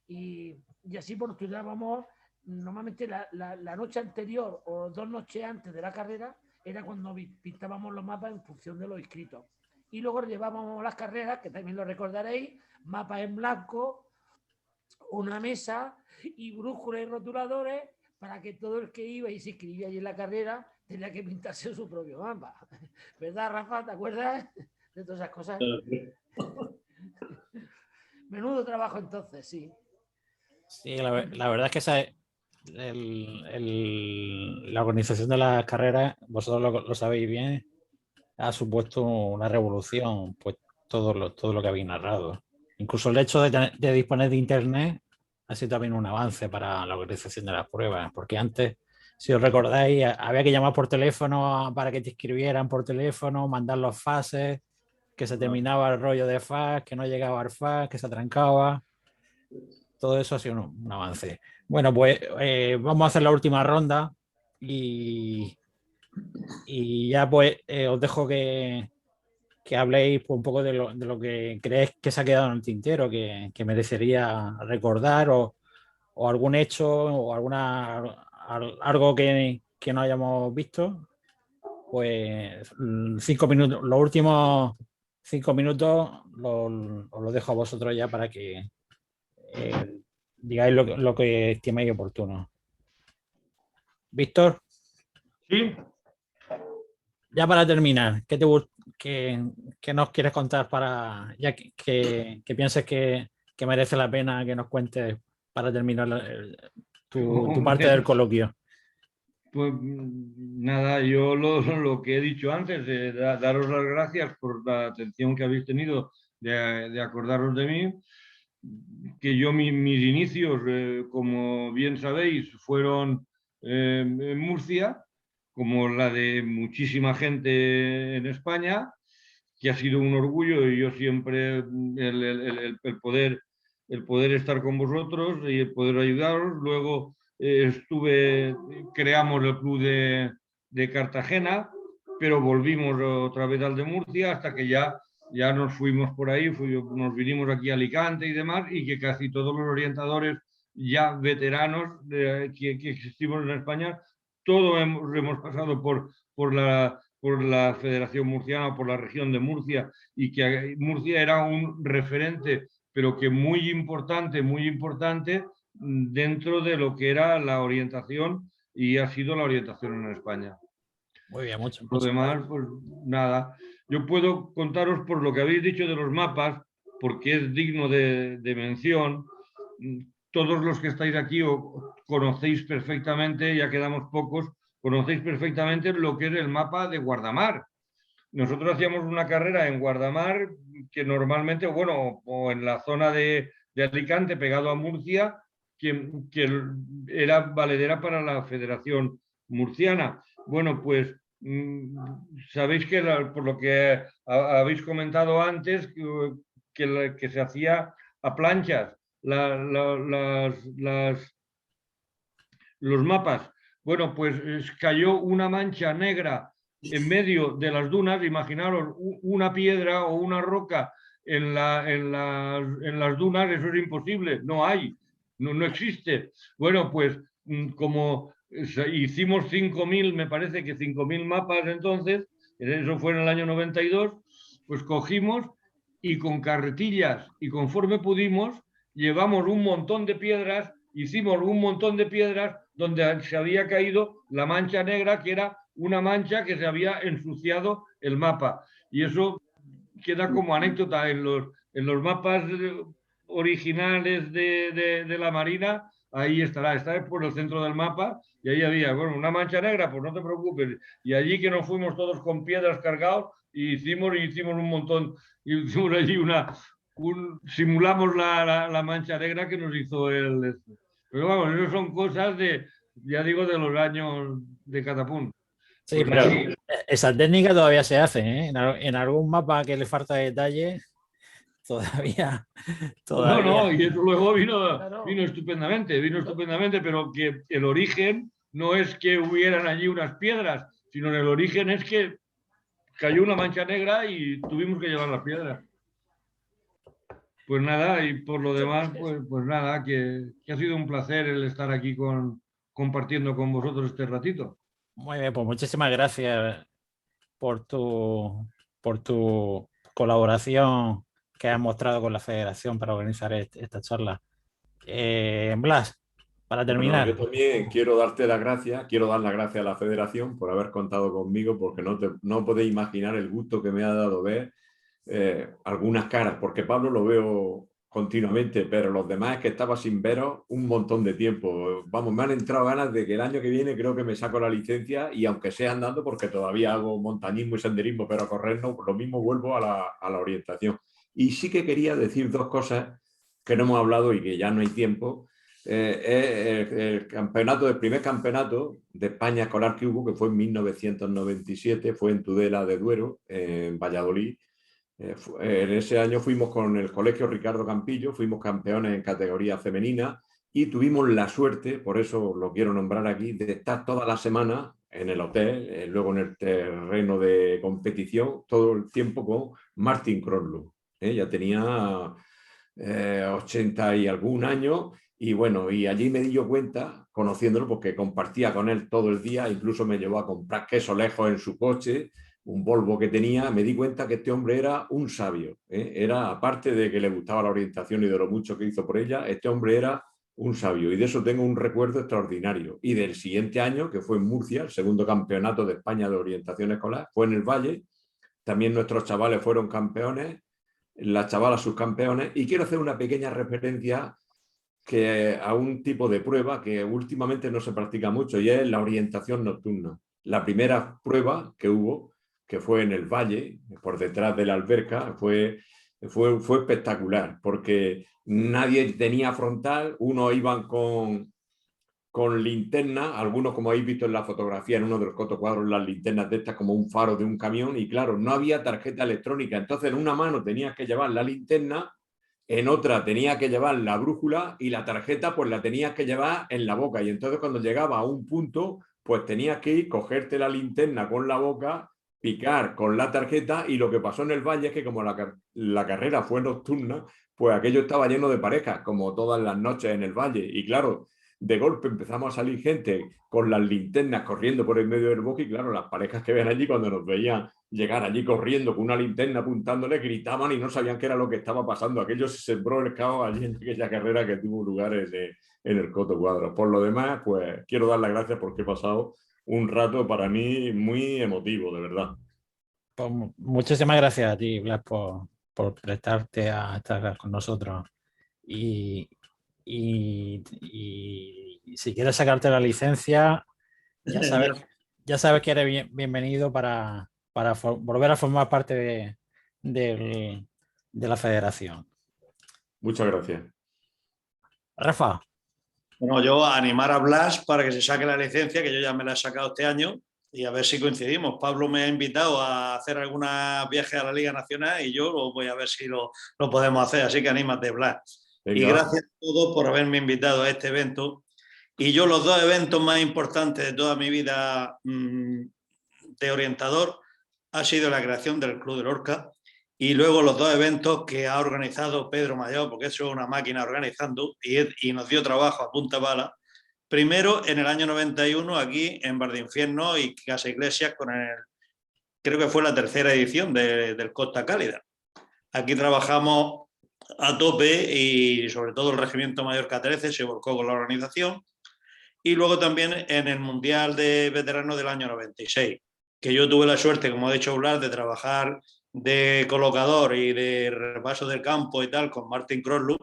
y así pues, estudiábamos. Normalmente la noche anterior o 2 noches antes de la carrera era cuando pintábamos los mapas en función de los inscritos. Y luego llevábamos las carreras, que también lo recordaréis, mapas en blanco, una mesa y brújulas y rotuladores, para que todo el que iba y se inscribía allí en la carrera tenía que pintarse su propio mapa. ¿Verdad, Rafa? ¿Te acuerdas de todas esas cosas? Menudo trabajo entonces, sí. Sí, la verdad es que la organización de las carreras, vosotros lo sabéis bien, ha supuesto una revolución, pues todo lo que habéis narrado. Incluso el hecho de disponer de internet ha sido también un avance para la organización de las pruebas, porque antes, si os recordáis, había que llamar por teléfono para que te escribieran por teléfono, mandar los faxes, que se terminaba el rollo de fax, que no llegaba al fax, que se atrancaba. Todo eso ha sido un avance. Bueno, pues vamos a hacer la última ronda y ya pues os dejo que habléis pues, un poco de lo que creéis que se ha quedado en el tintero, que merecería recordar, o algún hecho o algo que no hayamos visto. Pues 5 minutos, los últimos 5 minutos os lo dejo a vosotros ya para que digáis lo que estiméis oportuno. Víctor. Sí. Ya para terminar, ¿qué nos quieres contar para ya que pienses que merece la pena que nos cuentes para terminar tu parte del coloquio? Pues nada, yo lo que he dicho antes, daros las gracias por la atención que habéis tenido de acordaros de mí, que yo mis inicios, como bien sabéis, fueron en Murcia, como la de muchísima gente en España, que ha sido un orgullo, y yo siempre el poder estar con vosotros y el poder ayudaros. Luego creamos el club de Cartagena, pero volvimos otra vez al de Murcia hasta que ya nos fuimos por ahí, nos vinimos aquí a Alicante y demás, y que casi todos los orientadores ya veteranos que existimos en España, todos hemos pasado por la Federación Murciana, por la región de Murcia, y que Murcia era un referente, pero que muy importante dentro de lo que era la orientación, y ha sido la orientación en España. Muy bien, mucho. Lo demás, pues nada. Yo puedo contaros por lo que habéis dicho de los mapas, porque es digno de mención. Todos los que estáis aquí conocéis perfectamente, ya quedamos pocos, conocéis perfectamente lo que es el mapa de Guardamar. Nosotros hacíamos una carrera en Guardamar que normalmente, bueno, o en la zona de Alicante, pegado a Murcia, que era valedera para la Federación Murciana. Bueno, pues sabéis que por lo que habéis comentado antes, que se hacía a planchas los mapas. Bueno, pues cayó una mancha negra en medio de las dunas. Imaginaros una piedra o una roca en las dunas, eso es imposible, no hay, no existe. Bueno, pues como hicimos 5.000, me parece que 5.000 mapas entonces, eso fue en el año 92, pues cogimos y con carretillas y conforme pudimos, llevamos un montón de piedras, hicimos un montón de piedras donde se había caído la mancha negra, que era una mancha que se había ensuciado el mapa. Y eso queda como anécdota en los mapas originales de la Marina. Ahí estará por el centro del mapa, y ahí había, bueno, una mancha negra, pues no te preocupes. Y allí que nos fuimos todos con piedras cargados y hicimos un montón, hicimos allí simulamos la mancha negra que nos hizo el... Pero vamos, eso son cosas ya digo, de los años de Catapún. Sí, pues pero esa técnica todavía se hace, ¿eh? En algún mapa que le falta detalle, todavía. No, y eso luego vino estupendamente, pero que el origen no es que hubieran allí unas piedras, sino el origen es que cayó una mancha negra y tuvimos que llevar las piedras. Pues nada, y por lo demás, pues nada, que ha sido un placer el estar aquí compartiendo con vosotros este ratito. Muy bien, pues muchísimas gracias por tu colaboración que has mostrado con la Federación para organizar esta charla. Blas, para terminar. Bueno, yo también quiero darte las gracias, quiero dar las gracias a la Federación por haber contado conmigo, porque no podéis imaginar el gusto que me ha dado ver algunas caras, porque Pablo lo veo continuamente, pero los demás es que estaba sin veros un montón de tiempo. Vamos, me han entrado ganas de que el año que viene creo que me saco la licencia, y aunque sea andando, porque todavía hago montañismo y senderismo, pero a correr no, lo mismo vuelvo a la orientación. Y sí que quería decir dos cosas que no hemos hablado y que ya no hay tiempo. El primer campeonato de España escolar que hubo, que fue en 1997, fue en Tudela de Duero, en Valladolid. En ese año fuimos con el Colegio Ricardo Campillo, fuimos campeones en categoría femenina, y tuvimos la suerte, por eso lo quiero nombrar aquí, de estar toda la semana en el hotel, luego en el terreno de competición, todo el tiempo con Martin Croslow. Ya tenía 80 y algún año, y bueno, y allí me di yo cuenta, conociéndolo, porque compartía con él todo el día, incluso me llevó a comprar queso lejos en su coche, un Volvo que tenía. Me di cuenta que este hombre era un sabio, era, aparte de que le gustaba la orientación y de lo mucho que hizo por ella, este hombre era un sabio, y de eso tengo un recuerdo extraordinario. Y del siguiente año, que fue en Murcia, el segundo campeonato de España de orientación escolar, fue en el Valle, también nuestros chavales fueron campeones, las chavalas subcampeones, y quiero hacer una pequeña referencia a un tipo de prueba que últimamente no se practica mucho, y es la orientación nocturna. La primera prueba que hubo, que fue en el Valle, por detrás de la alberca, fue espectacular, porque nadie tenía frontal, unos iban con con linterna, algunos como habéis visto en la fotografía en uno de los cotocuadros, las linternas de estas como un faro de un camión, y claro, no había tarjeta electrónica, entonces en una mano tenías que llevar la linterna, en otra tenías que llevar la brújula y la tarjeta pues la tenías que llevar en la boca, y entonces cuando llegaba a un punto pues tenías que ir, cogerte la linterna con la boca, picar con la tarjeta, y lo que pasó en el valle es que como la carrera fue nocturna, pues aquello estaba lleno de parejas, como todas las noches en el valle, y claro, de golpe empezamos a salir gente con las linternas corriendo por el medio del bosque, y claro, las parejas que ven allí cuando nos veían llegar allí corriendo con una linterna apuntándole, gritaban y no sabían qué era lo que estaba pasando. Aquello se sembró el caos allí en aquella carrera que tuvo lugar en el Coto Cuadros. Por lo demás, pues quiero dar las gracias porque he pasado un rato para mí muy emotivo, de verdad. Pues muchísimas gracias a ti, Blas, por prestarte a estar con nosotros. Y si quieres sacarte la licencia, ya sabes que eres bienvenido para volver a formar parte de la federación. Muchas gracias. Rafa. Bueno, yo animar a Blas para que se saque la licencia, que yo ya me la he sacado este año, y a ver si coincidimos. Pablo me ha invitado a hacer algunos viajes a la Liga Nacional y yo voy a ver si lo podemos hacer, así que anímate, Blas. Venga. Y gracias a todos por haberme invitado a este evento. Y yo los dos eventos más importantes de toda mi vida de orientador ha sido la creación del Club de Lorca y luego los dos eventos que ha organizado Pedro Mayor, porque eso es una máquina organizando y nos dio trabajo a punta pala. Primero, en el año 91, aquí en Bar de Infierno y Casa Iglesias, creo que fue la tercera edición del Costa Cálida. Aquí trabajamos a tope y sobre todo el Regimiento Mallorca 13 se volcó con la organización. Y luego también en el Mundial de Veteranos del año 96, que yo tuve la suerte, como ha dicho Blas, de trabajar de colocador y de repaso del campo y tal con Martin Croslow.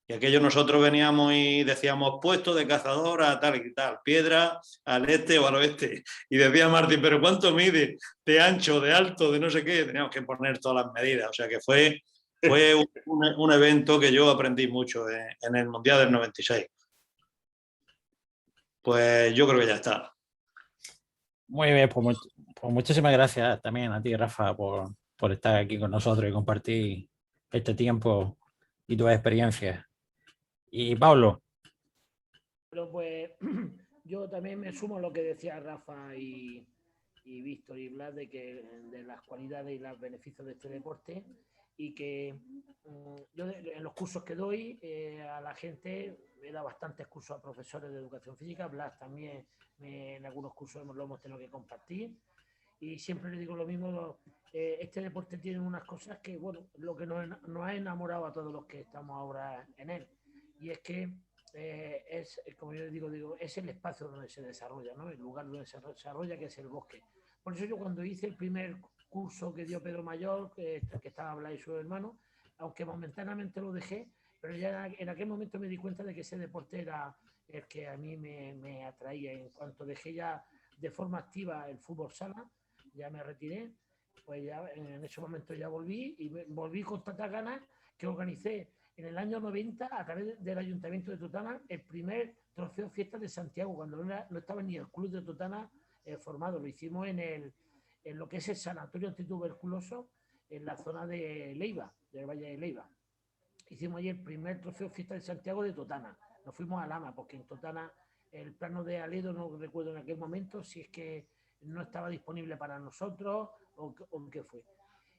Y aquello nosotros veníamos y decíamos puesto de cazador a tal y tal, piedra al este o al oeste. Y decía Martin, ¿pero cuánto mide? De ancho, de alto, de no sé qué. Teníamos que poner todas las medidas. O sea que fue un evento que yo aprendí mucho en el Mundial del 96. Pues yo creo que ya está. Muy bien, pues muchísimas gracias también a ti, Rafa, por estar aquí con nosotros y compartir este tiempo y tus experiencias. Y Pablo. Pero pues yo también me sumo a lo que decía Rafa y Víctor y Blas de las cualidades y los beneficios de este deporte, y que yo en los cursos que doy a la gente he dado bastantes cursos a profesores de educación física. Blas también en algunos cursos lo hemos tenido que compartir, y siempre le digo lo mismo. Este deporte tiene unas cosas que, bueno, lo que nos ha enamorado a todos los que estamos ahora en él, y es que es, como yo digo, es el espacio donde se desarrolla, ¿no? El lugar donde se desarrolla, que es el bosque. Por eso yo cuando hice el primer curso que dio Pedro Mayor, que estaba Blas y su hermano, aunque momentáneamente lo dejé, pero ya en aquel momento me di cuenta de que ese deporte era el que a mí me atraía. En cuanto dejé ya de forma activa el fútbol sala, ya me retiré, pues ya en ese momento ya volví, y volví con tantas ganas que organicé en el año 90, a través del Ayuntamiento de Totana, el primer trofeo Fiesta de Santiago, cuando no estaba ni el Club de Totana formado. Lo hicimos en lo que es el Sanatorio Antituberculoso, en la zona de Leiva, del Valle de Leiva. Hicimos allí el primer trofeo Fiesta de Santiago de Totana. Nos fuimos a Lama, porque en Totana el plano de Aledo, no recuerdo en aquel momento si es que no estaba disponible para nosotros o qué fue.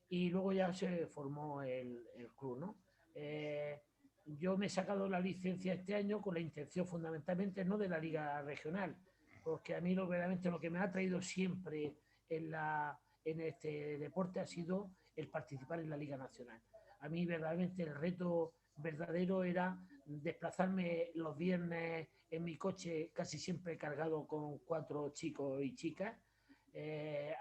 Y luego ya se formó el club, ¿no? Yo me he sacado la licencia este año con la intención fundamentalmente no de la liga regional, porque a mí verdaderamente lo que me ha traído siempre en este deporte ha sido el participar en la liga nacional. A mí verdaderamente el reto verdadero era desplazarme los viernes en mi coche, casi siempre cargado con 4 chicos y chicas,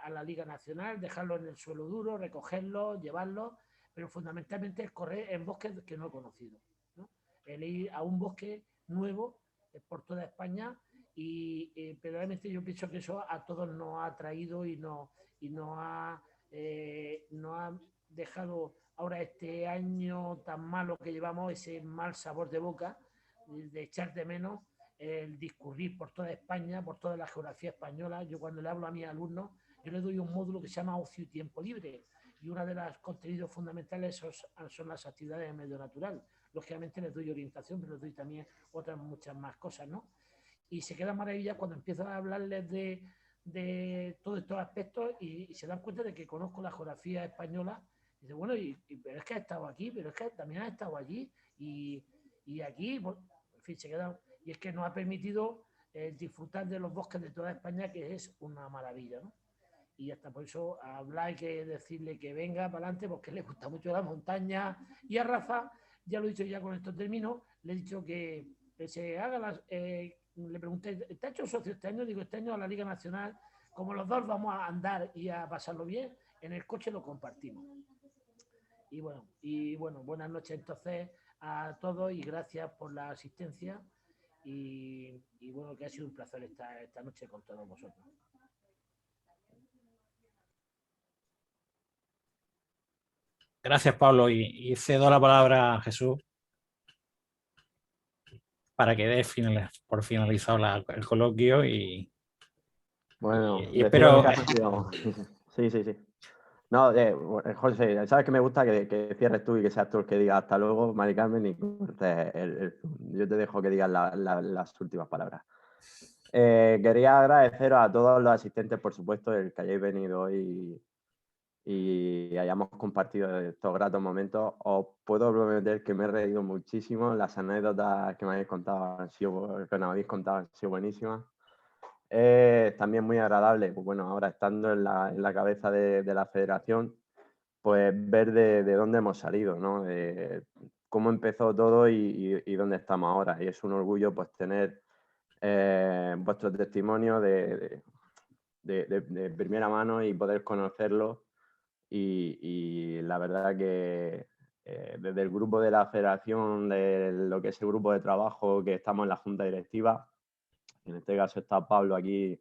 a la Liga Nacional, dejarlos en el suelo duro, recogerlos, llevarlos, pero fundamentalmente es correr en bosques que no he conocido, ¿no? El ir a un bosque nuevo por toda España, y verdaderamente yo pienso que eso a todos nos ha traído y nos ha dejado ahora este año tan malo que llevamos, ese mal sabor de boca, de echar de menos el discurrir por toda España, por toda la geografía española. Yo cuando le hablo a mis alumnos, yo les doy un módulo que se llama Ocio y Tiempo Libre, y uno de los contenidos fundamentales son las actividades en medio natural. Lógicamente les doy orientación, pero les doy también otras muchas más cosas, ¿no? Y se quedan maravilladas cuando empiezo a hablarles de todos estos aspectos y se dan cuenta de que conozco la geografía española. Y dice, bueno, pero es que has estado aquí, pero es que también has estado allí y aquí, bueno, en fin, se quedan. Y es que nos ha permitido disfrutar de los bosques de toda España, que es una maravilla, ¿no? Y hasta por eso a Blas hay que decirle que venga para adelante porque le gusta mucho la montaña. Y a Rafa, ya lo he dicho ya con estos términos, le he dicho que se haga las... le pregunté, ¿te ha hecho socio este año? Digo, este año a la Liga Nacional, como los dos vamos a andar y a pasarlo bien, en el coche lo compartimos. Y bueno, buenas noches entonces a todos y gracias por la asistencia y bueno, que ha sido un placer esta noche con todos vosotros. Gracias, Pablo, y cedo la palabra a Jesús para que dé por finalizado el coloquio y Bueno, y espero... Sí. No, José, sabes que me gusta que cierres tú y que seas tú el que diga hasta luego, Mari Carmen, y cortes yo te dejo que digas las últimas palabras. Quería agradeceros a todos los asistentes, por supuesto, el que hayáis venido hoy y hayamos compartido estos gratos momentos. Os puedo prometer que me he reído muchísimo. Las anécdotas que me habéis contado han sido buenísimas. También muy agradable, pues bueno, ahora estando en la cabeza de la federación, pues ver de dónde hemos salido, ¿no? De cómo empezó todo y dónde estamos ahora. Y es un orgullo pues tener vuestro testimonio de primera mano y poder conocerlo. Y la verdad que desde el grupo de la federación, de lo que es el grupo de trabajo, que estamos en la junta directiva, en este caso está Pablo aquí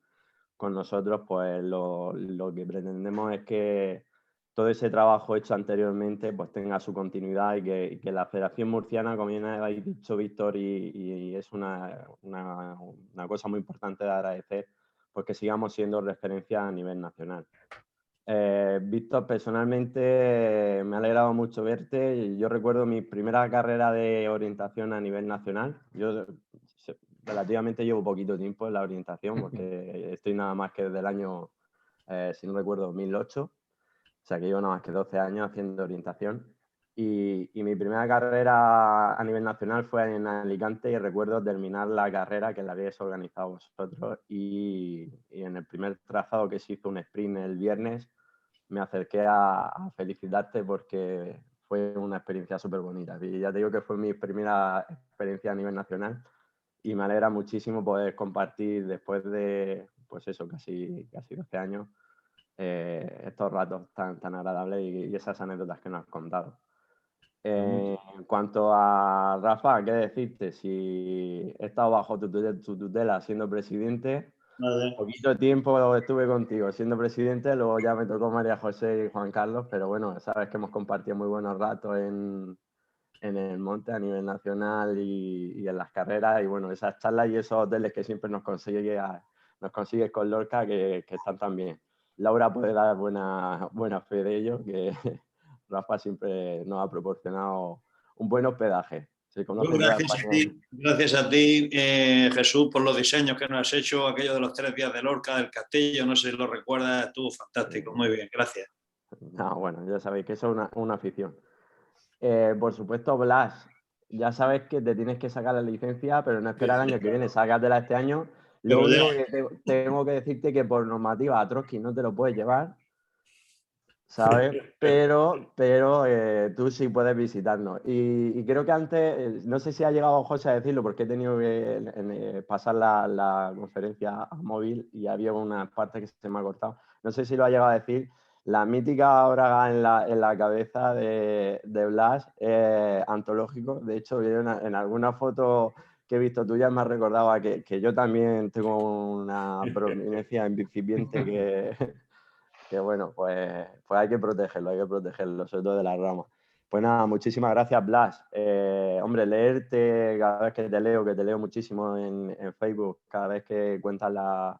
con nosotros, pues lo que pretendemos es que todo ese trabajo hecho anteriormente pues tenga su continuidad y que la Federación Murciana, como bien habéis dicho Víctor, y es una cosa muy importante de agradecer, pues que sigamos siendo referencia a nivel nacional. Víctor, personalmente me ha alegrado mucho verte. Yo recuerdo mi primera carrera de orientación a nivel nacional. Yo relativamente llevo poquito tiempo en la orientación porque estoy nada más que desde el año, si no recuerdo, 2008. O sea que llevo nada más que 12 años haciendo orientación. Y mi primera carrera a nivel nacional fue en Alicante y recuerdo terminar la carrera que la habéis organizado vosotros y en el primer trazado que se hizo un sprint el viernes me acerqué a felicitarte porque fue una experiencia súper bonita. Y ya te digo que fue mi primera experiencia a nivel nacional y me alegra muchísimo poder compartir después de, pues eso, casi 12 años, estos ratos tan agradables y esas anécdotas que nos has contado. En cuanto a Rafa, ¿qué decirte? Si he estado bajo tu tutela siendo presidente, poquito tiempo estuve contigo siendo presidente, luego ya me tocó María José y Juan Carlos, pero bueno, sabes que hemos compartido muy buenos ratos en el monte a nivel nacional y en las carreras, y bueno, esas charlas y esos hoteles que siempre nos consigues con Lorca que están tan bien. Laura puede dar buena fe de ello, que Rafa siempre nos ha proporcionado un buen hospedaje. Gracias a ti, Jesús, por los diseños que nos has hecho, aquello de los 3 días de Lorca, del castillo, no sé si lo recuerdas, estuvo fantástico, muy bien, gracias. No, bueno, ya sabéis que eso es una afición. Por supuesto, Blas, ya sabes que te tienes que sacar la licencia, pero no esperar el año que viene, sácatela este año. Lo único que tengo que decirte que por normativa a Trotsky no te lo puedes llevar, ¿sabes? Pero tú sí puedes visitarnos. Y creo que antes, no sé si ha llegado José a decirlo, porque he tenido que pasar la conferencia a móvil y había una parte que se me ha cortado. No sé si lo ha llegado a decir. La mítica obra en la cabeza de Blas, antológico. De hecho, en alguna foto que he visto tuya me ha recordado a que yo también tengo una prominencia incipiente que bueno, pues hay que protegerlo, sobre todo de las ramas. Pues nada, muchísimas gracias, Blas. Hombre, leerte cada vez que te leo muchísimo en Facebook, cada vez que cuentas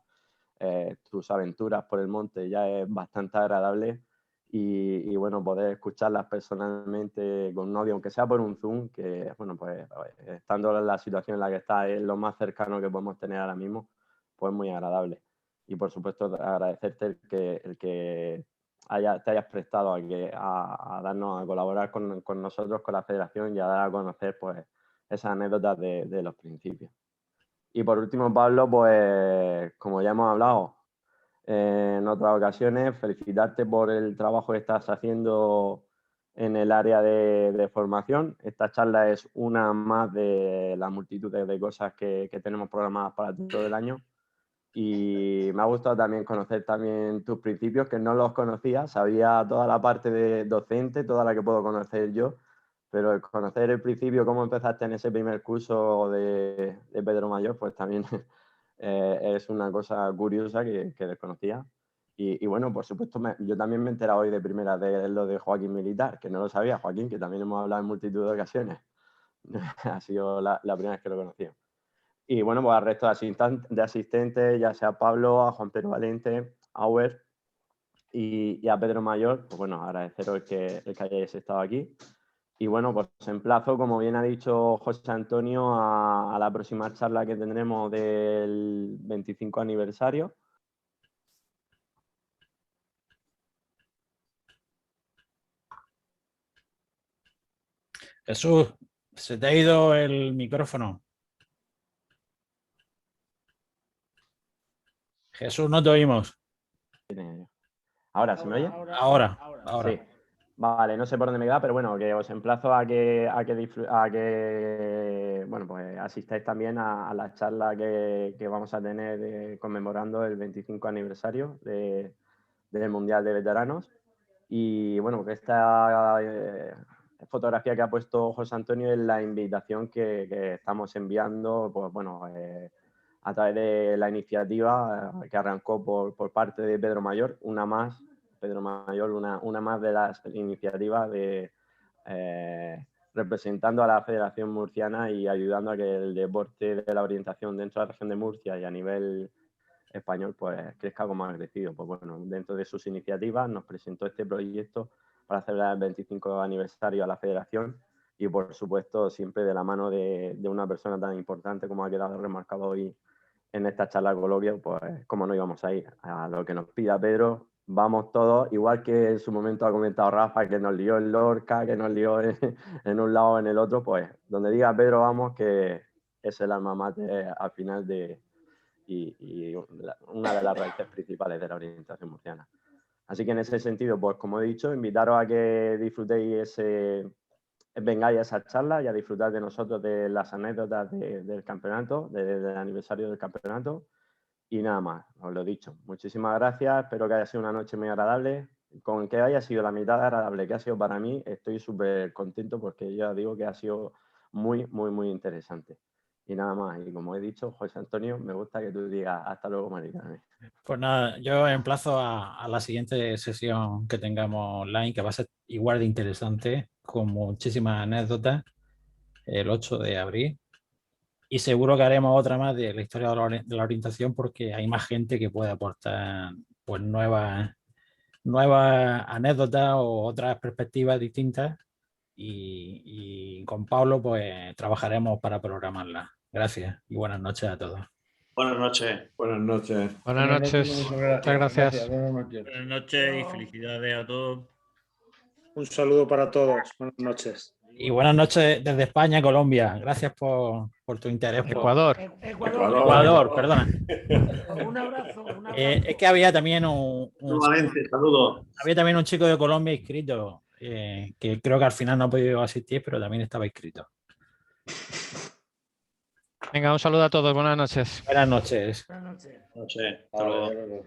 tus aventuras por el monte, ya es bastante agradable. Y bueno, poder escucharlas personalmente con un audio, aunque sea por un Zoom, que bueno, pues estando en la situación en la que está, es lo más cercano que podemos tener ahora mismo, pues muy agradable. Y por supuesto, agradecerte el que te hayas prestado a darnos, a colaborar con nosotros, con la federación, y a dar a conocer pues esas anécdotas de los principios. Y por último, Pablo, pues como ya hemos hablado en otras ocasiones, felicitarte por el trabajo que estás haciendo en el área de formación. Esta charla es una más de la multitud de cosas que tenemos programadas para todo el año. Y me ha gustado también conocer también tus principios, que no los conocía. Sabía toda la parte de docente, toda la que puedo conocer yo, pero el conocer el principio, cómo empezaste en ese primer curso de Pedro Mayor, pues también es una cosa curiosa que desconocía. Y bueno, por supuesto, yo también me he enterado hoy de primera de lo de Joaquín Militar, que no lo sabía, Joaquín, que también hemos hablado en multitud de ocasiones. Ha sido la primera vez que lo conocía. Y bueno, pues al resto de asistentes, ya sea a Pablo, a Juan Pedro Valente, a Auer y a Pedro Mayor, pues bueno, agradeceros el que hayáis estado aquí. Y bueno, pues os emplazo, como bien ha dicho José Antonio, a la próxima charla que tendremos del 25 aniversario. Jesús, se te ha ido el micrófono. Jesús, no te oímos. ¿Ahora se me oye? Ahora. Sí. Vale, no sé por dónde me da, pero bueno, que os emplazo a que bueno, pues asistáis también a la charla que vamos a tener conmemorando el 25 aniversario del Mundial de Veteranos. Y bueno, que esta fotografía que ha puesto José Antonio es la invitación que estamos enviando, pues bueno, a través de la iniciativa que arrancó por parte de Pedro Mayor, Pedro Mayor, una más de las iniciativas representando a la Federación Murciana y ayudando a que el deporte de la orientación dentro de la región de Murcia y a nivel español pues crezca como ha crecido. Pues bueno, dentro de sus iniciativas nos presentó este proyecto para celebrar el 25 aniversario a la Federación y por supuesto siempre de la mano de una persona tan importante como ha quedado remarcado hoy en esta charla coloquia, pues como no íbamos a ir a lo que nos pida Pedro, vamos todos, igual que en su momento ha comentado Rafa, que nos lió en Lorca, que nos lió en un lado o en el otro, pues donde diga Pedro vamos, que es el alma mater al final y una de las raíces principales de la orientación murciana. Así que en ese sentido, pues como he dicho, invitaros a que disfrutéis vengáis a esa charla y a disfrutar de nosotros, de las anécdotas del campeonato, del aniversario del campeonato. Y nada más, os lo he dicho. Muchísimas gracias, espero que haya sido una noche muy agradable. Con que haya sido la mitad agradable que ha sido para mí, estoy súper contento porque ya digo que ha sido muy, muy, muy interesante. Y nada más, y como he dicho, José Antonio, me gusta que tú digas hasta luego, Mari Carmen. Pues nada, yo emplazo a la siguiente sesión que tengamos online, que va a ser igual de interesante, con muchísimas anécdotas, el 8 de abril. Y seguro que haremos otra más de la historia de la orientación, porque hay más gente que puede aportar pues nuevas anécdotas o otras perspectivas distintas. Y con Pablo pues trabajaremos para programarlas. Gracias y buenas noches a todos. Buenas noches. Buenas noches. Buenas noches. Muchas gracias. Buenas noches. Buenas noches y felicidades a todos. Un saludo para todos. Buenas noches. Y buenas noches desde España, Colombia. Gracias por tu interés. Ecuador. Ecuador, perdona. Un abrazo. Es que había también Saludos. había también un chico de Colombia inscrito, que creo que al final no ha podido asistir, pero también estaba inscrito. Venga, un saludo a todos. Buenas noches. Buenas noches. Buenas noches. Hasta luego.